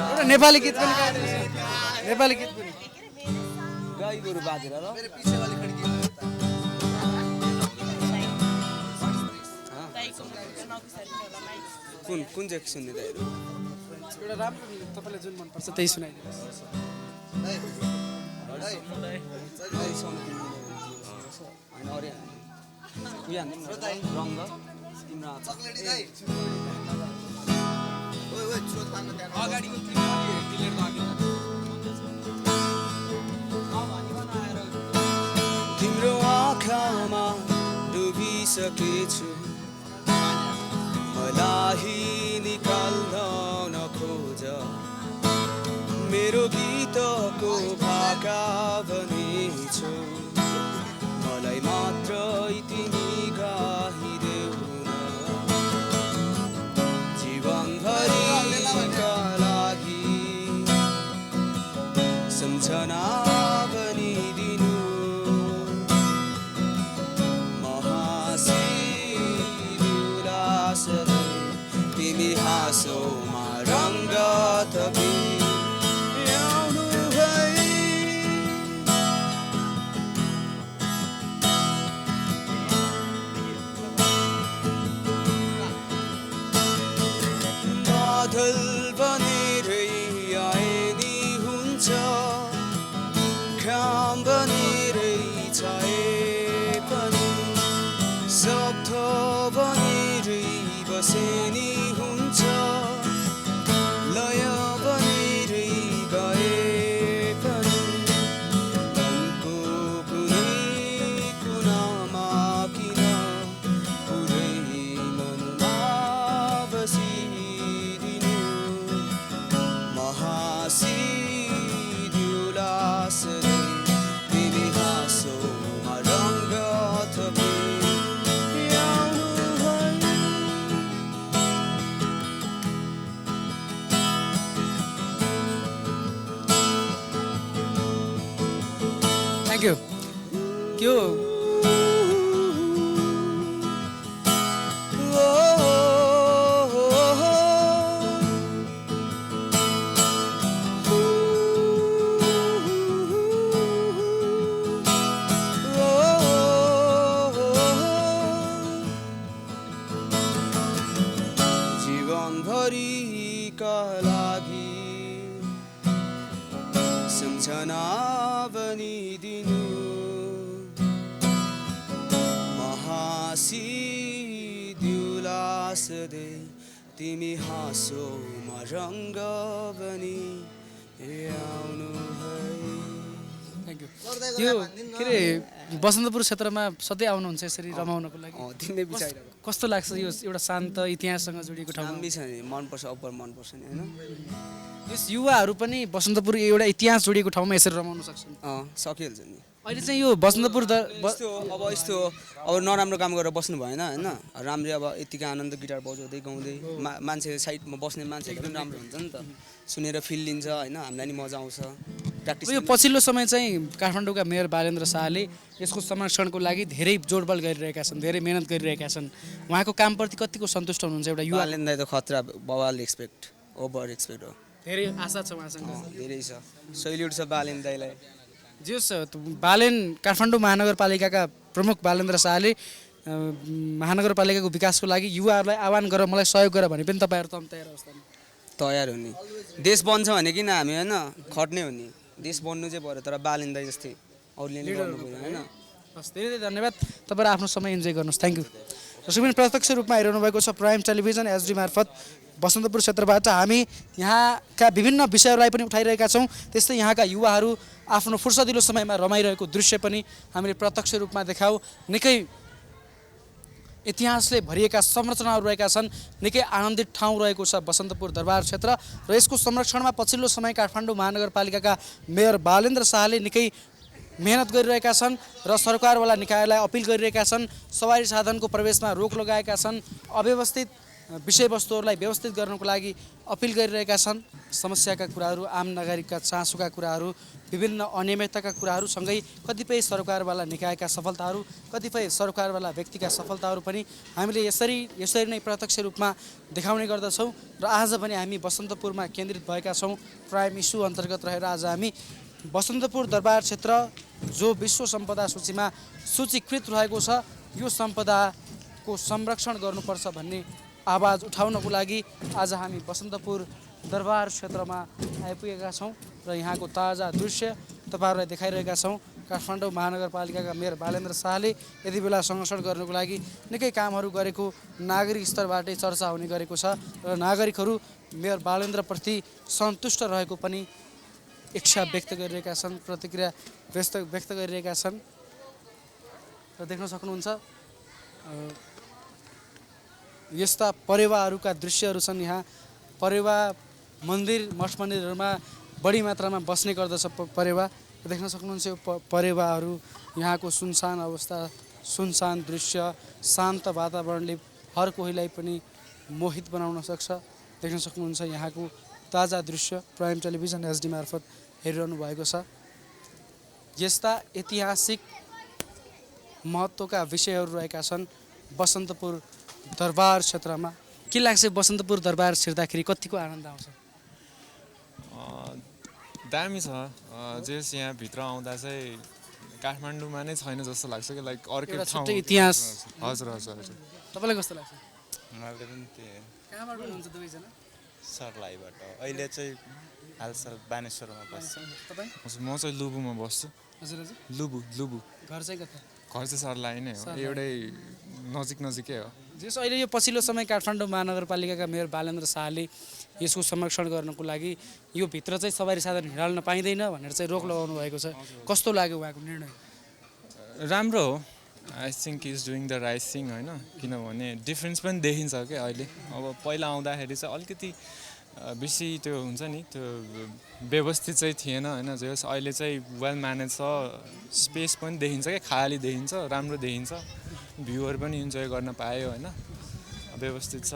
एउटा नेपाली गीत पनि गाइदिनुहोस्। नेपाली गीत पनि गाई गोरु बाँधेर र कुन चाहिँ सुन्ने दाइहरू? एउटा राम्रो तपाईँलाई जुन मनपर्छ त्यही सुनाइदिनुहोस्। तिम्रो आँखामा डुबिसकेछु, मलाई निकाल्न नखोज। मेरो गीतको भाका बनेछु, बसे नि हुन्छ लय बनेरै गए पनि मनको कुनै कुनामा किन पुरै मनमा बसिदिनु महासिदिउला सधैँ तिमी हाँसोमा रङ्ग थपे आउनु भयो थ्याङ्क यू त्यो जीवनभरिका लागि सम्झना बनिदिनु महासिदिउला सधैँ तिमी हाँसोमा रङ्ग बनि आउनु भयो थ्याङ्क यू त्यो के अरे बसन्तपुर क्षेत्रमा सधैँ आउनुहुन्छ यसरी रमाउनको लागि तिमीले बिचाइरहेको कस्तो लाग्छ यो एउटा शान्त इतिहाससँग जोडिएको ठाउँमा राम्रै छ नि मनपर्छ अब्बर मनपर्छ नि होइन यस युवाहरू पनि बसन्तपुर एउटा इतिहास जोडिएको ठाउँमा यसरी रमाउन सक्छन् सकिहाल्छ नि अहिले चाहिँ यो बसन्तपुर यस्तो अब नराम्रो काम गरेर बस्नु भएन होइन राम्रै अब यतिकै आनन्द गिटार बजाउँदै गाउँदै मान्छे साइडमा बस्ने मान्छेहरू पनि राम्रो हुन्छ नि त सुनेर फिल लिन्छ होइन हामीलाई नि मजा आउँछ प्र्याक्टिस यो पछिल्लो समय चाहिँ काठमाडौँका मेयर बालेन्द्र शाहले यसको संरक्षणको लागि धेरै जोडबल गरिरहेका छन् धेरै मेहनत गरिरहेका छन् उहाँको कामप्रति कतिको सन्तुष्ट हुनुहुन्छ एउटा युवा बालेन्द्र त खतरा बवाल एक्सपेक्ट ओभर एक्सपेक्ट हो धेरै आशा छ उहाँसँग धेरै छ सैल्युट छ बालेन्द्र दाइलाई जे होस् बालेन काठमाडौँ महानगरपालिकाका प्रमुख बालेन्द्र शाहले महानगरपालिकाको विकासको लागि युवाहरूलाई आह्वान गर मलाई सहयोग गर भने पनि तपाईँहरू त तयार अवस्थामा तयार हो नि देश बन्छ भने किन हामी होइन खट्ने हो नि देश बन्नु चाहिँ पऱ्यो तर बालेन्द्र दाइ जस्तै अरूले नै गर्नु पऱ्यो होइन हस् धेरै धेरै धन्यवाद तपाईँहरू आफ्नो समय इन्जोय गर्नुहोस् थ्याङ्क यू दर्शक पनि प्रत्यक्ष रूपमा हेरिरहनु भएको छ प्राइम टेलिभिजन एचडी मार्फत बसन्तपुर क्षेत्रबाट हामी यहाँका विभिन्न विषयहरूलाई पनि उठाइरहेका छौँ त्यस्तै यहाँका युवाहरू आफ्नो फुर्सदिलो समयमा रमाइरहेको दृश्य पनि हामीले प्रत्यक्ष रूपमा देखाऊ निकै इतिहासले भरिएका संरचनाहरू रहेका छन् निकै आनन्दित ठाउँ रहेको छ बसन्तपुर दरबार क्षेत्र र यसको संरक्षणमा पछिल्लो समय काठमाडौँ महानगरपालिकाका मेयर बालेन्द्र शाहले निकै मेहनत गरिरहेका छन् र सरकारवाला निकायलाई अपिल गरिरहेका छन् सवारी साधनको प्रवेशमा रोक लगाएका छन् अव्यवस्थित विषयवस्तुहरूलाई व्यवस्थित गर्नको लागि अपिल गरिरहेका छन् समस्याका कुराहरू आम नागरिकका चासोका कुराहरू विभिन्न अनियमितताका कुराहरूसँगै कतिपय सरकारवाला निकायका सफलताहरू कतिपय सरकारवाला व्यक्तिका सफलताहरू पनि हामीले यसरी नै प्रत्यक्ष रूपमा देखाउने गर्दछौँ र आज पनि हामी बसन्तपुरमा केन्द्रित भएका छौँ प्राइम इस्यु अन्तर्गत रहेर आज हामी बसन्तपुर दरबार क्षेत्र जो विश्व सम्पदा सूचीमा सूचीकृत रहेको छ यो सम्पदाको संरक्षण गर्नुपर्छ भन्ने आवाज उठाउनको लागि आज हामी बसन्तपुर दरबार क्षेत्रमा आइपुगेका छौँ र यहाँको ताजा दृश्य तपाईँहरूलाई देखाइरहेका छौँ काठमाडौँ महानगरपालिकाका मेयर बालेन्द्र शाहले यति बेला संरक्षण गर्नको लागि निकै कामहरू गरेको नागरिक स्तरबाटै चर्चा हुने गरेको छ र नागरिकहरू मेयर बालेन्द्रप्रति सन्तुष्ट रहेको पनि इच्छा व्यक्त गरिरहेका छन् प्रतिक्रिया व्यक्त गरिरहेका छन् र देख्न सक्नुहुन्छ यस्ता परेवाहरूका दृश्यहरू छन् यहाँ परेवा मन्दिर मठ मन्दिरहरूमा बढी मात्रामा बस्ने गर्दछ परेवा देख्न सक्नुहुन्छ यो परेवाहरू यहाँको सुनसान अवस्था सुनसान दृश्य शान्त वातावरणले हर कोहीलाई पनि मोहित बनाउन सक्छ देख्न सक्नुहुन्छ यहाँको ताजा दृश्य प्राइम टेलिभिजन एचडी मार्फत हेरिरहनु भएको छ यस्ता ऐतिहासिक महत्त्वका विषयहरू रहेका छन् बसन्तपुर दरबार क्षेत्रमा के लाग्छ बसन्तपुर दरबार छिर्दाखेरि कतिको आनन्द आउँछ दामी छ जेस यहाँभित्र आउँदा चाहिँ काठमाडौँमा नै छैन जस्तो लाग्छ कि लाइक अर्कै ठाउँ इतिहास हजुर हजुर हजुर तपाईँलाई कस्तो लाग्छ मलाई पनि त्यही कहाँबाट हुनुहुन्छ दुवैजना सर्लाहीबाट अहिले चाहिँ हालसाल बानेश्वरमा बस्छ तपाईँ हजुर म चाहिँ लुबुमा बस्छु हजुर हजुर लुबु घर चाहिँ कता घर चाहिँ सर्लाही नै हो एउटै नजिकै हो जस अहिले यो पछिल्लो समय काठमाडौँ महानगरपालिकाका मेयर बालेन्द्र शाहले यसको संरक्षण गर्नको लागि यो भित्र चाहिँ सवारी साधन हिँड्न पाइँदैन भनेर चाहिँ रोक लगाउनु भएको छ। कस्तो लाग्यो उहाँको निर्णय? राम्रो हो। I think is doing the right thing होइन, किनभने डिफ्रेन्स पनि देखिन्छ क्या अहिले। अब पहिला आउँदाखेरि चाहिँ अलिकति बेसी त्यो हुन्छ नि, त्यो व्यवस्थित चाहिँ थिएन होइन। जस अहिले चाहिँ वेल म्यानेज छ, स्पेस पनि देखिन्छ क्या, खाली देखिन्छ, राम्रो देखिन्छ, भ्यूहरू पनि इन्जोय गर्न पायो होइन, व्यवस्थित छ,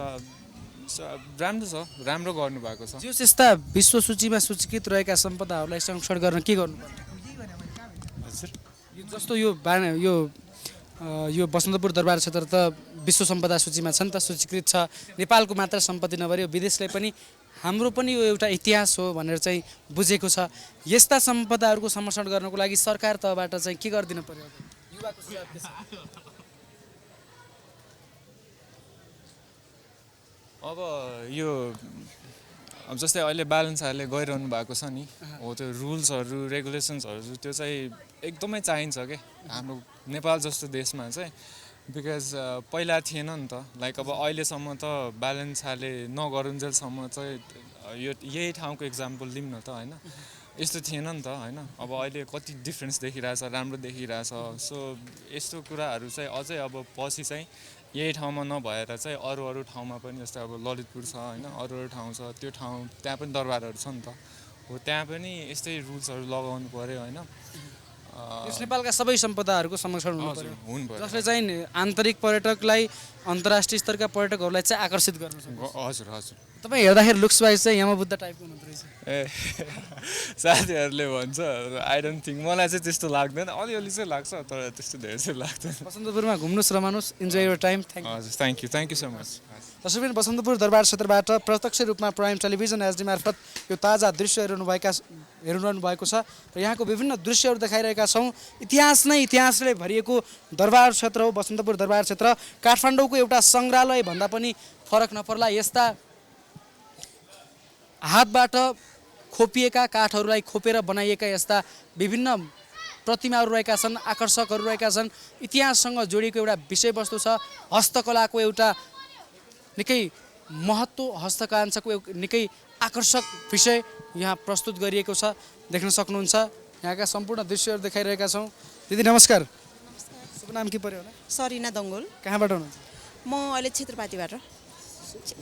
राम्रो छ, राम्रो गर्नुभएको छ। जो यस्ता विश्व सूचीमा सूचीकृत रहेका सम्पदाहरूलाई संरक्षण गर्न के गर्नुपर्छ? हजुर, यो जस्तो यो बसन्तपुर दरबार क्षेत्र त विश्व सम्पदा सूचीमा छ नि त, सूचीकृत छ। नेपालको मात्र सम्पत्ति नभएर यो विदेशले पनि हाम्रो पनि यो एउटा इतिहास हो भनेर चाहिँ बुझेको छ। यस्ता सम्पदाहरूको संरक्षण गर्नको लागि सरकार तहबाट चाहिँ के गरिदिनु पर्यो? युवाको सुझाव के छ? अब यो अब जस्तै अहिले ब्यालेन्सहरूले गइरहनु भएको छ नि, हो त्यो रुल्सहरू रेगुलेसन्सहरू त्यो चाहिँ एकदमै चाहिन्छ क्या हाम्रो नेपाल जस्तो देशमा चाहिँ। बिकज पहिला थिएन नि त, लाइक अब अहिलेसम्म त ब्यालेन्सहरूले नगरुन्जेलसम्म चाहिँ यो यही ठाउँको इक्जाम्पल लिऊँ न त होइन, यस्तो थिएन नि त होइन। अब अहिले कति डिफ्रेन्स देखिरहेछ, राम्रो देखिरहेछ। सो यस्तो कुराहरू चाहिँ अझै अब पछि चाहिँ यही ठाउँमा नभएर चाहिँ अरू ठाउँमा पनि, जस्तै अब ललितपुर छ होइन, अरू ठाउँ छ, त्यो ठाउँ त्यहाँ पनि दरबारहरू छ नि त, हो त्यहाँ पनि यस्तै रुल्सहरू लगाउनु पऱ्यो होइन। यस नेपालका सबै सम्पदाहरूको संरक्षण हुनु हुनु पर्यो, जसले चाहिँ आन्तरिक पर्यटकलाई अन्तर्राष्ट्रिय स्तरका पर्यटकहरूलाई चाहिँ आकर्षित गर्नु सक्छ। हजुर हजुर। तपाईँ हेर्दाखेरि लुक्स वाइज चाहिँ यमबुद्ध टाइपको हुनुहुँदो रहेछ। ए साथीहरूले भन्छ, आई डोन्ट थिङ्क, मलाई चाहिँ त्यस्तो लाग्दैन, अलिअलि चाहिँ लाग्छ तर त्यस्तो धेरै चाहिँ लाग्दैन। बसन्तपुरमा घुम्नुहोस्, रमाउनुहोस्, इन्जोय योर टाइम। हजुर, थ्याङ्क यू सो मच। तसर्थ बसन्तपुर दरबार क्षेत्रबाट प्रत्यक्ष रूपमा प्राइम टेलिभिजन एचडी मार्फत यो ताजा दृश्य हेरिरहनु भएको छ र यहाँको विभिन्न दृश्यहरू देखाइरहेका छौँ। इतिहास नै इतिहासले भरिएको दरबार क्षेत्र हो बसन्तपुर दरबार क्षेत्र। काठमाडौँको एउटा सङ्ग्रहालय भन्दा पनि फरक नपर्ला। यस्ता हातबाट खोपिएका काठहरूलाई खोपेर बनाइएका यस्ता विभिन्न प्रतिमाहरू रहेका छन्, आकर्षकहरू रहेका छन्। इतिहाससँग जोडिएको एउटा विषयवस्तु छ। हस्तकलाको एउटा निकै महत्त्व, हस्तकांक्षाको निकै आकर्षक विषय यहाँ प्रस्तुत गरिएको छ, देख्न सक्नुहुन्छ। यहाँका सम्पूर्ण दृश्यहरू देखाइरहेका छौँ। दिदी नमस्कार। शुभ नाम के पर्यो होला? सरिना दङ्गोल। कहाँबाट हुनुहुन्छ? म अहिले क्षेत्रपाटीबाट,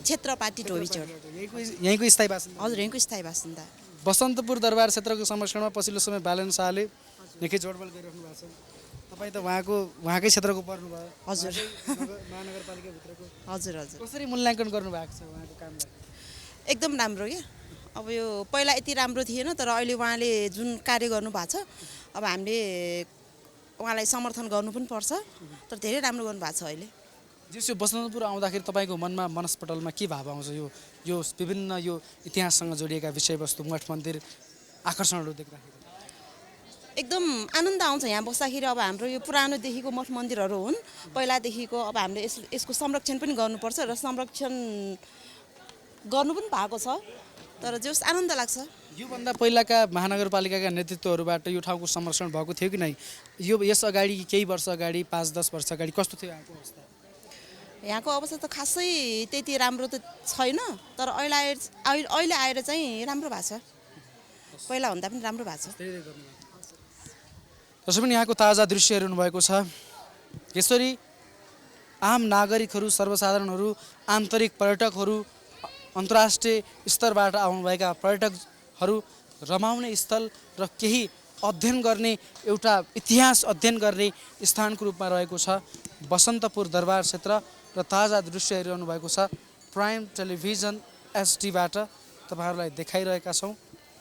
क्षेत्रपाटी ढोबीचोर। यहीँको स्थायी बासिन्दा? हजुर, यहीँको स्थायी बासिन्दा। बसन्तपुर दरबार क्षेत्रको संरक्षणमा पछिल्लो समय बालेन्द्र शाहले निकै जोडबल गरिराख्नु भएको छ। तपाईँ त उहाँकै क्षेत्रको पर्नुभयो। हजुर, महानगरपालिकाभित्रको। हजुर हजुर। कसरी मूल्याङ्कन गर्नुभएको छ उहाँको कामलाई? एकदम राम्रो क्या। अब यो पहिला यति राम्रो थिएन, तर अहिले उहाँले जुन कार्य गर्नुभएको छ, अब हामीले उहाँलाई समर्थन गर्नु पनि पर्छ। तर धेरै राम्रो गर्नुभएको छ अहिले। जस यो बसन्तपुर आउँदाखेरि तपाईँको मनमा, मनस्पटलमा के भाव आउँछ? यो विभिन्न यो इतिहाससँग जोडिएका विषयवस्तु, मठ मन्दिर, आकर्षणहरू देख्दाखेरि एकदम आनन्द आउँछ यहाँ बस्दाखेरि। अब हाम्रो यो पुरानोदेखिको मठ मन्दिरहरू हुन्, पहिलादेखिको। अब हामीले यसको संरक्षण पनि गर्नुपर्छ र संरक्षण गर्नु पनि भएको छ। तर जस आनन्द लाग्छ। योभन्दा पहिलाका महानगरपालिकाका नेतृत्वहरूबाट यो ठाउँको संरक्षण भएको थियो कि नै? यस अगाडि केही वर्ष अगाडि, 5-10 वर्ष अगाडि कस्तो थियो यहाँको अवस्था? यहाँको अवस्था त खासै त्यति राम्रो त छैन, तर अहिले आएर चाहिँ राम्रो भएको छ। पहिलाभन्दा पनि राम्रो भएको छ। जसो पनि यहाँको ताजा दृश्य हेर्नु भएको छ। यसरी आम नागरिकहरू, सर्वसाधारणहरू, आन्तरिक पर्यटकहरू, अन्तर्राष्ट्रिय स्तरबाट आउनुभएका पर्यटकहरू रमाउने स्थल र केही अध्ययन गर्ने, एउटा इतिहास अध्ययन गर्ने स्थानको रूपमा रहेको छ बसन्तपुर दरबार क्षेत्र। र ताजा दृश्य हेरिरहनु भएको छ प्राइम टेलिभिजन एचडीबाट तपाईँहरूलाई देखाइरहेका छौँ।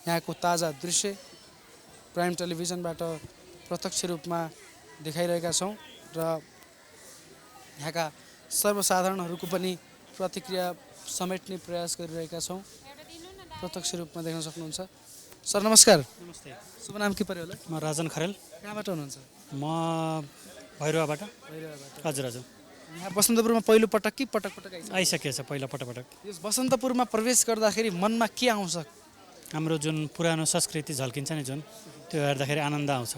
यहाँको ताजा दृश्य प्राइम टेलिभिजनबाट प्रत्यक्ष रूपमा देखाइरहेका छौँ र यहाँका सर्वसाधारणहरूको पनि प्रतिक्रिया समेट्ने प्रयास गरिरहेका छौँ। प्रत्यक्ष रूपमा देख्न सक्नुहुन्छ। सर नमस्कार। नमस्ते। शुभ नाम के पर्यो होला? म राजन खरेल। कहाँबाट हुनुहुन्छ? म भैरवाबाट। हजुर हजुर। यहाँ बसन्तपुरमा पहिलो पटक कि पटक आइसकेको छ? पहिलो पटक। यस बसन्तपुरमा प्रवेश गर्दाखेरि मनमा के आउँछ? हाम्रो जुन पुरानो संस्कृति झल्किन्छ नि, जुन त्यो हेर्दाखेरि आनन्द आउँछ।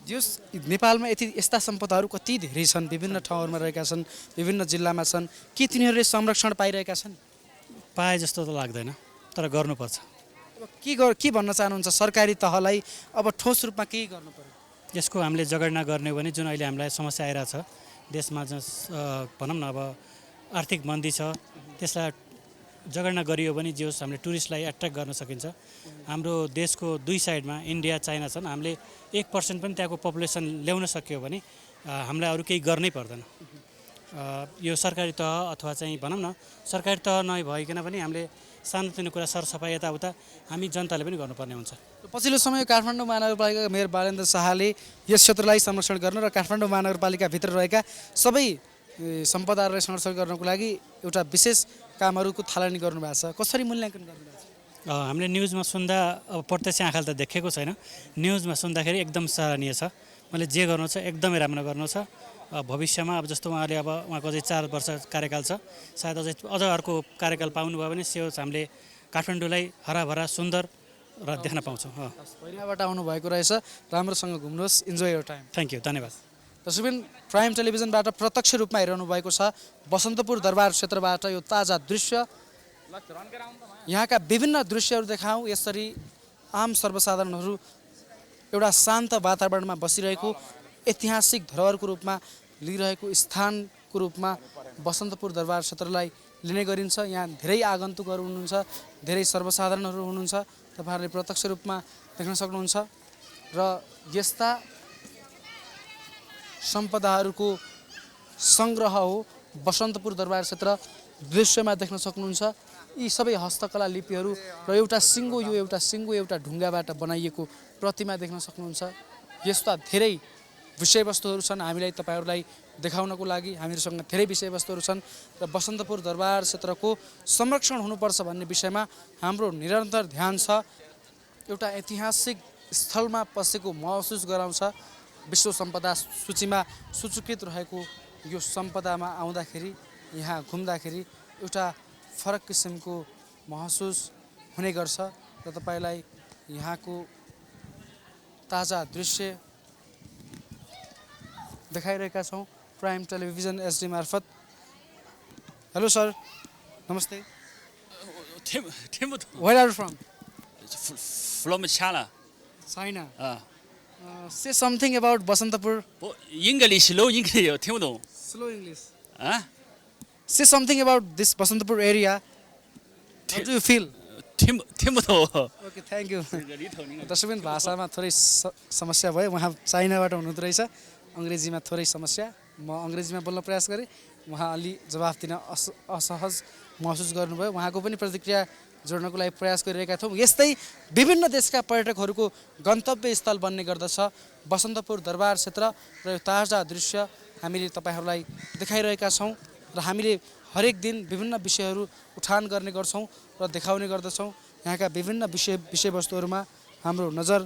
जस नेपालमा यस्ता सम्पदाहरू कति धेरै छन्, विभिन्न ठाउँहरूमा रहेका छन्, विभिन्न जिल्लामा छन्, के तिनीहरूले संरक्षण पाइरहेका छन्? पाए जस्तो त लाग्दैन, तर गर्नुपर्छ। अब के भन्न चाहनुहुन्छ सरकारी तहलाई? अब ठोस रूपमा केही गर्नु पर्यो। यसको हामीले जगेर्ना गर्ने हो भने जुन अहिले हामीलाई समस्या आइरहेछ देशमा, भनौँ न अब आर्थिक मन्दी छ, त्यसलाई जगेर्ना गरियो भने जे होस् हामीले टुरिस्टलाई एट्र्याक्ट गर्न सकिन्छ। हाम्रो देशको दुई साइडमा इन्डिया चाइना छन्, हामीले 1% पनि त्यहाँको पपुलेसन ल्याउन सक्यो भने हामीलाई अरू केही गर्नै पर्दैन। यो सरकारी तह अथवा चाहिँ भनौँ न सरकारी तह नभइकन पनि हामीले सानोतिनो कुरा सरसफाइ यताउता हामी जनताले पनि गर्नुपर्ने हुन्छ। पछिल्लो समय काठमाडौँ महानगरपालिकाका मेयर बालेन्द्र शाहले यस क्षेत्रलाई संरक्षण गर्न र काठमाडौँ महानगरपालिकाभित्र रहेका सबै सम्पदाहरूलाई संरक्षण गर्नको लागि एउटा विशेष कामहरूको थालनी गर्नुभएको छ। कसरी मूल्याङ्कन गर्नुभएको छ? हामीले न्युजमा सुन्दा अब प्रत्यक्ष आँखाले त देखेको छैन, न्युजमा सुन्दाखेरि एकदम सराहनीय छ। मैले जे गर्नु छ एकदमै राम्रो गर्नु छ। भविष्यमा अब जस्तो उहाँले अब उहाँको अझै 4 वर्ष कार्यकाल छ, सायद अझ अर्को कार्यकाल पाउनुभयो भने त्यो हामीले काठमाडौँलाई हराभरा सुन्दर र देख्न पाउँछौँ। पहिलाबाट आउनुभएको रहेछ, राम्रोसँग घुम्नुहोस्, enjoy your time. Thank you, धन्यवाद। दर्शकबिन, प्राइम टेलिभिजनबाट प्रत्यक्ष रूपमा हेरिरहनु भएको छ बसन्तपुर दरबार क्षेत्रबाट यो ताजा दृश्य। यहाँका विभिन्न दृश्यहरू देखाउँ। यसरी आम सर्वसाधारणहरू एउटा शान्त वातावरणमा बसिरहेको ऐतिहासिक धरोहरको रूपमा लिइरहेको स्थानको रूपमा बसन्तपुर दरबार क्षेत्रलाई लिने गरिन्छ। यहाँ धेरै आगन्तुकहरू हुनुहुन्छ, धेरै सर्वसाधारणहरू हुनुहुन्छ, तपाईँहरूले प्रत्यक्ष रूपमा देख्न सक्नुहुन्छ र यस्ता सम्पदाहरूको सङ्ग्रह हो बसन्तपुर दरबार क्षेत्र। दृश्यमा देख्न सक्नुहुन्छ यी सबै हस्तकला लिपिहरू र एउटा सिङ्गो, यो एउटा सिङ्गो एउटा ढुङ्गाबाट बनाइएको प्रतिमा देख्न सक्नुहुन्छ। यस्ता धेरै विषयवस्तुहरू छन् हामीलाई तपाईँहरूलाई देखाउनको लागि। हामीहरूसँग धेरै विषयवस्तुहरू छन् र बसन्तपुर दरबार क्षेत्रको संरक्षण हुनुपर्छ भन्ने विषयमा हाम्रो निरन्तर ध्यान छ। एउटा ऐतिहासिक स्थलमा पसेको महसुस गराउँछ। विश्व सम्पदा सूचीमा सूचीकृत रहेको यो सम्पदामा आउँदाखेरि, यहाँ घुम्दाखेरि एउटा फरक किसिमको महसुस हुने गर्छ र तपाईँलाई यहाँको ताजा दृश्य देखाइरहेका छौँ प्राइम टेलिभिजन एचडी मार्फत। हेलो सर, नमस्ते। Where are you from? From China. China. Say something about Basantapur. English, low English, 听不懂。 Slow English. 啊 Say something about this Basantapur area. How do you feel? 听不懂。 Okay, thank you. दर्शकबिन, भाषामा थोरै समस्या भयो। उहाँ चाइनाबाट हुनुहुँदो रहेछ, अङ्ग्रेजीमा थोरै समस्या। म अङ्ग्रेजीमा बोल्न प्रयास गरेँ, उहाँ अलि जवाफ दिन असहज महसुस गर्नुभयो। उहाँको पनि प्रतिक्रिया जोड्नको लागि प्रयास गरिरहेका थियौँ। यस्तै विभिन्न देशका पर्यटकहरूको गन्तव्य स्थल बन्ने गर्दछ बसन्तपुर दरबार क्षेत्र र यो ताजा दृश्य हामीले तपाईँहरूलाई देखाइरहेका छौँ र हामीले हरेक दिन विभिन्न विषयहरू उठान गर्ने गर्छौँ र देखाउने गर्दछौँ। यहाँका विभिन्न विषयवस्तुहरूमा हाम्रो नजर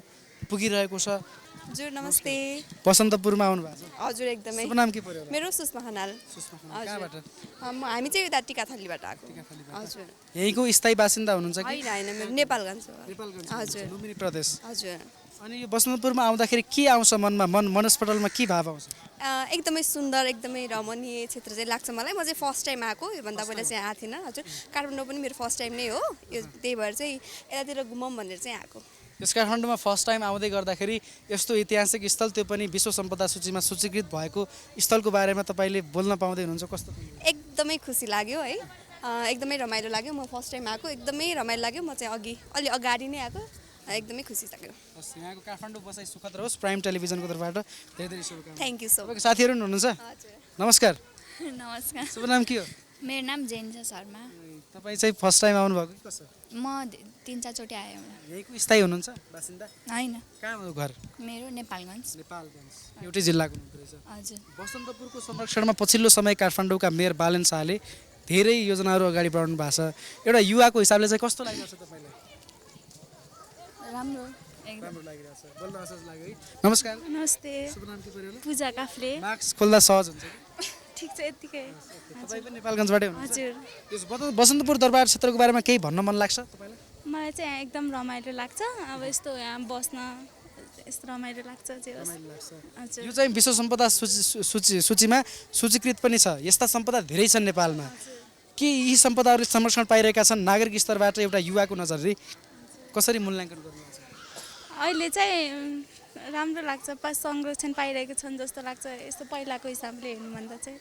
पुगिरहेको छ। हजुर नमस्ते। बसन्तपुरमा आउनु भएको छ? हजुर एकदमै। शुभ नाम के पर्यो? मेरो सुषमा खनाल। कहाँबाट? हामी चाहिँ यता टिकाथलीबाट आएको। हजुर। यहीँको स्थायी बासिन्दा हुनुहुन्छ कि? होइन होइन, मेरो नेपालगञ्ज हो। हजुर। लुम्बिनी प्रदेश। हजुर। अनि यो बसन्तपुरमा आउँदाखेरि के आउँछ मनमा? मनस्पटलमा के भाव आउँछ? एकदमै सुन्दर, एकदमै रमणीय क्षेत्र चाहिँ लाग्छ मलाई। म चाहिँ फर्स्ट टाइम आएको, योभन्दा पहिला चाहिँ आएको थिइनँ। हजुर, काठमाडौँ पनि मेरो फर्स्ट टाइम नै हो। यो त्यही भएर चाहिँ यतातिर घुमौँ भनेर चाहिँ आएको। यस काठमाडौँमा फर्स्ट टाइम आउँदै गर्दाखेरि यस्तो ऐतिहासिक स्थल, त्यो पनि विश्व सम्पदा सूचीमा सूचीकृत भएको स्थलको बारेमा तपाईँले बोल्न पाउँदै हुनुहुन्छ, कस्तो? एकदमै खुसी लाग्यो है, एकदमै रमाइलो लाग्यो। म फर्स्ट टाइम आएको, एकदमै रमाइलो लाग्यो। म चाहिँ अलि अगाडि नै आएको, एकदमै खुसी लाग्यो। यहाँको काठमाडौँ बसाइ सुखद रहोस्। प्राइम टेलिभिजनको तर्फबाट धेरै धेरै शुभकामना। Thank you so much. साथीहरू हुनुहुन्छ? नमस्कार। नमस्कार। शुभ नाम के हो? मेरो नाम जेन्जा शर्मा। तपाईँ चाहिँ फर्स्ट टाइम आउनुभएको कि कसो? म 3-4 चोटि आएँ। यहीँको स्थायी हुनुहुन्छ बासिन्दा? होइन। कहाँ हो घर? मेरो नेपालगञ्ज। नेपालगञ्ज एउटै जिल्लाको हुनुहुन्छ रहेछ। हजुर। बसन्तपुरको संरक्षणमा पछिल्लो समय काठमाडौँका मेयर बालेन शाहले धेरै योजनाहरू अगाडि बढाउनु भएको छ। एउटा युवाको हिसाबले चाहिँ कस्तो लागिरहेको छ तपाईँलाई? राम्रो राम्रो लागिरहेछ। बोल्न असहज लाग्यो है। नमस्कार। नमस्ते। शुभ नाम के पर्यो होला? पूजा काफ्ले। मार्क्स खोल्दा सहज हुन्छ कि? ठिक छ, यतिकै। तपाईँ पनि नेपालगञ्जबाटै हुनुहुन्छ? हजुर। त्यस बसन्तपुर दरबार क्षेत्रको बारेमा केही भन्न मन लाग्छ तपाईँलाई? मलाई चाहिँ यहाँ एकदम रमाइलो लाग्छ। अब यस्तो यहाँ बस्न यस्तो रमाइलो लाग्छ जे होस् हजुर यो चाहिँ विश्व सम्पदा सूचीमा सूचीकृत पनि छ। यस्ता सम्पदा धेरै छन् नेपालमा। के यी सम्पदाहरू संरक्षण पाइरहेका छन्? नागरिक स्तरबाट एउटा युवाको नजरले कसरी मूल्याङ्कन गर्नुहुन्छ? अहिले चाहिँ राम्रो लाग्छ, संरक्षण पाइरहेको छन् जस्तो लाग्छ यस्तो पहिलाको हिसाबले हेर्नुभन्दा चाहिँ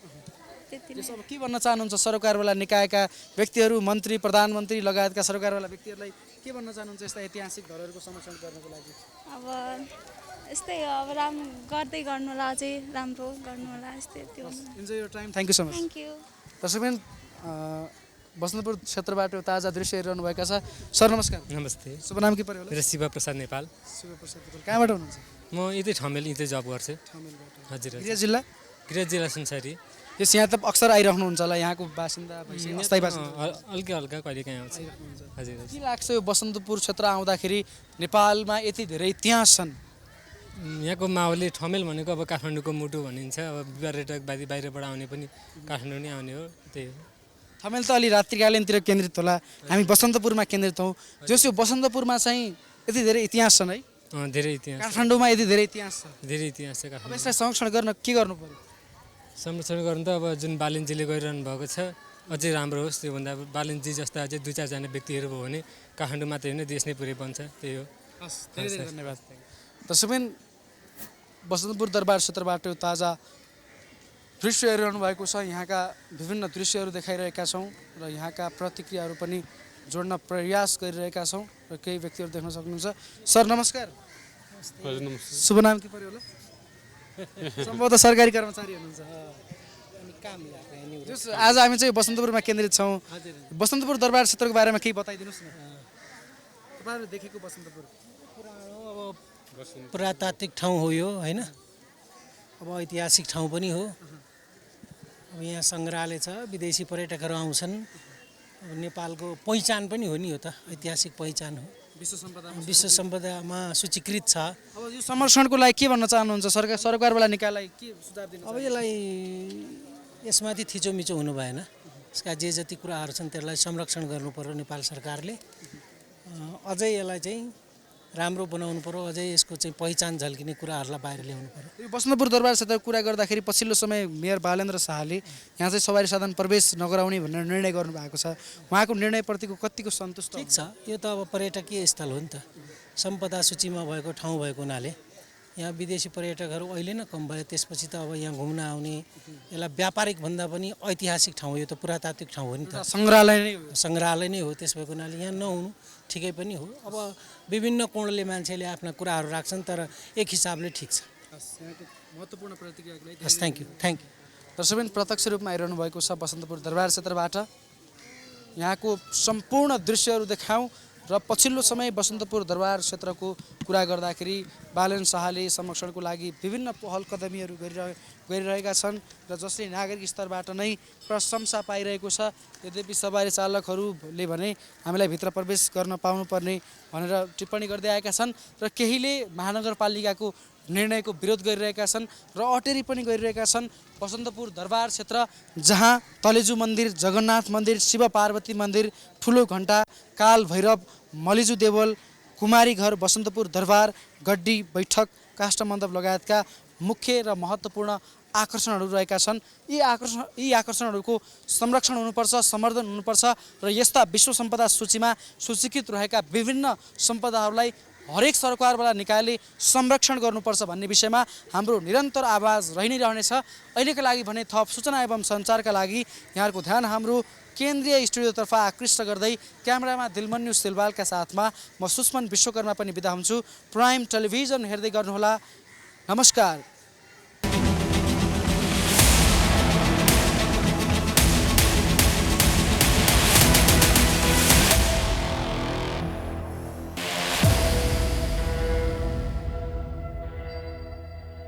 त्यति नै। अब के भन्न चाहनुहुन्छ सरकारवाला निकायका व्यक्तिहरू, मन्त्री, प्रधानमन्त्री लगायतका सरकारवाला व्यक्तिहरूलाई के भन्न चाहनुहुन्छ यस्ता ऐतिहासिक धरोहरको संरक्षण गर्नको लागि? अब यस्तै अब गर्दै गर्नु होला, अझै राम्रो गर्नु होला यस्तै त्यो। Enjoy your time. Thank you so much. Thank you. दर्शकबिन बसन्तपुर क्षेत्रबाट ताजा दृश्य हेरिरहनु भएका छ। सर नमस्कार। नमस्ते। शुभ नाम के पर्यो होला? मेरो शिव प्रसाद नेपाल। शिव प्रसाद नेपाल। कहाँबाट हुनुहुन्छ? म यतै ठमेल यतै जब गर्छु। ठमेलबाट। हजुर। गृह जिल्ला? गृह जिल्ला सुनसरी। यस यहाँ त अक्सर आइरहनुहुन्छ होला, यहाँको बासिन्दा अस्थायी बासिन्दा? हल्का हल्का कहिले काहीँ आउँछ। हजुर। के लाग्छ यो बसन्तपुर क्षेत्र आउँदाखेरि नेपालमा यति धेरै इतिहास छन्? यहाँको माहौलले ठमेल भनेको अब काठमाडौँको मुटु भनिन्छ। अब पर्यटक बाहिरबाट आउने पनि काठमाडौँ नै आउने हो, त्यही हो। ठमेल त अलि रात्रिकालीनतिर केन्द्रित होला, हामी बसन्तपुरमा केन्द्रित हौँ। जस यो बसन्तपुरमा चाहिँ यति धेरै इतिहास छन् है? धेरै इतिहास। काठमाडौँमा यति धेरै इतिहास छ। धेरै इतिहास छ काठमाडौँ। यसलाई संरक्षण गर्न के गर्नु पर्यो? संरक्षण गर्नु त अब जुन बालिनजीले गरिरहनु भएको छ अझै राम्रो होस्। त्योभन्दा बालिनजी जस्ता अझै 2-4 जना व्यक्तिहरू भयो भने काठमाडौँ मात्रै होइन देश नै पुरै बन्छ, त्यही हो। हस्, धेरै धेरै धन्यवाद। दर्शकबिन बसन्तपुर दरबार क्षेत्रबाट ताजा दृश्य हेरिरहनु भएको छ। यहाँका विभिन्न दृश्यहरू देखाइरहेका छौँ र यहाँका प्रतिक्रियाहरू पनि जोड्न प्रयास गरिरहेका छौँ र केही व्यक्तिहरू देख्न सक्नुहुन्छ। सर नमस्कार। हजुर नमस्ते। शुभ नाम के पर्यो होला? सम्भवतः सरकारी कर्मचारी हुनुहुन्छ। आज हामी चाहिँ बसन्तपुरमा केन्द्रित छौँ। बसन्तपुर दरबार क्षेत्रको बारेमा केही बताइदिनुहोस् न। तपाईँहरू देखेको बसन्तपुर पुरातात्विक ठाउँ हो यो होइन, अब ऐतिहासिक ठाउँ पनि हो। अब यहाँ सङ्ग्रहालय छ, विदेशी पर्यटकहरू आउँछन्। अब नेपालको पहिचान पनि हो नि, यो त ऐतिहासिक पहिचान हो, विश्व सम्पदामा सूचीकृत छ। अब यो संरक्षणको लागि के भन्न चाहनुहुन्छ? सरकारवाला निकायलाई के सुझाव दिनु? अब यसलाई यसमाथि थिचोमिचो हुनु भएन। यसका जे जति कुराहरू छन् त्यसलाई संरक्षण गर्नु पर्यो नेपाल सरकारले। अझै यसलाई चाहिँ राम्रो बनाउनु पर्यो, अझै यसको चाहिँ पहिचान झल्किने कुराहरूलाई बाहिर ल्याउनु पर्यो। यो बसन्तपुर दरबार क्षेत्र कुरा गर्दाखेरि पछिल्लो समय मेयर बालेन्द्र शाहले यहाँ चाहिँ सवारी साधन प्रवेश नगराउने भनेर निर्णय गर्नुभएको छ। उहाँको निर्णयप्रतिको कतिको सन्तुष्ट? ठिक छ, यो त अब पर्यटकीय स्थल हो नि त, सम्पदा सूचीमा भएको ठाउँ भएको हुनाले यहाँ विदेशी पर्यटकहरू अहिले नै कम भयो। त्यसपछि त अब यहाँ घुम्न आउने, यसलाई व्यापारिक भन्दा पनि ऐतिहासिक ठाउँ हो, यो त पुरातात्विक ठाउँ हो नि त, सङ्ग्रहालय नै हो। त्यस भएको हुनाले यहाँ नहुनु ठिकै पनि हो। अब विभिन्न कोणले मान्छेले आफ्ना कुराहरू राख्छन्, तर एक हिसाबले ठिक छ। महत्त्वपूर्ण प्रतिक्रियाको लागि हस्, थ्याङ्क यू। दर्शकबिन प्रत्यक्ष रूपमा आइरहनु भएको छ बसन्तपुर दरबार क्षेत्रबाट। यहाँको सम्पूर्ण दृश्यहरू देखाउँ र पछिल्लो समय बसन्तपुर दरबार क्षेत्रको कुरा गर्दाखेरि बालेन्द्र शाहले संरक्षणको लागि विभिन्न पहल कदमीहरू गरिरहेका छन् र जसले नागरिक स्तरबाट नै प्रशंसा पाइरहेको छ। यद्यपि सवारी चालकहरूले भने हामीलाई भित्र प्रवेश गर्न पाउनुपर्ने भनेर टिप्पणी गर्दै आएका छन् र केहीले महानगरपालिकाको निर्णयको विरोध गरिरहेका छन् र अटेरी पनि गरिरहेका छन्। बसन्तपुर दरबार क्षेत्र जहाँ तलेजु मन्दिर, जगन्नाथ मन्दिर, शिव पार्वती मन्दिर, ठुलो घण्टा, काल भैरव, मलिजु देवल, कुमारी घर, बसन्तपुर दरबार, गड्डी बैठक, काष्ठमण्डप लगायतका मुख्य र महत्त्वपूर्ण आकर्षणहरू रहेका छन्। यी आकर्षणहरूको संरक्षण हुनुपर्छ, सम्वर्धन हुनुपर्छ र यस्ता विश्व सम्पदा सूचीमा सूचीकृत रहेका विभिन्न सम्पदाहरूलाई हरेक सरकारवाला निकायले संरक्षण गर्नुपर्छ भन्ने विषयमा हाम्रो निरन्तर आवाज रहि नै रहनेछ। अहिलेका लागि भने थप सूचना एवं सञ्चारका लागि यहाँहरूको ध्यान हाम्रो केन्द्रीय स्टुडियोतर्फ आकृष्ट गर्दै क्यामेरामा दिलमन्यु सिलवालका साथमा म सुष्मन विश्वकर्मा पनि बिदा हुन्छु। प्राइम टेलिभिजन हेर्दै गर्नुहोला। नमस्कार।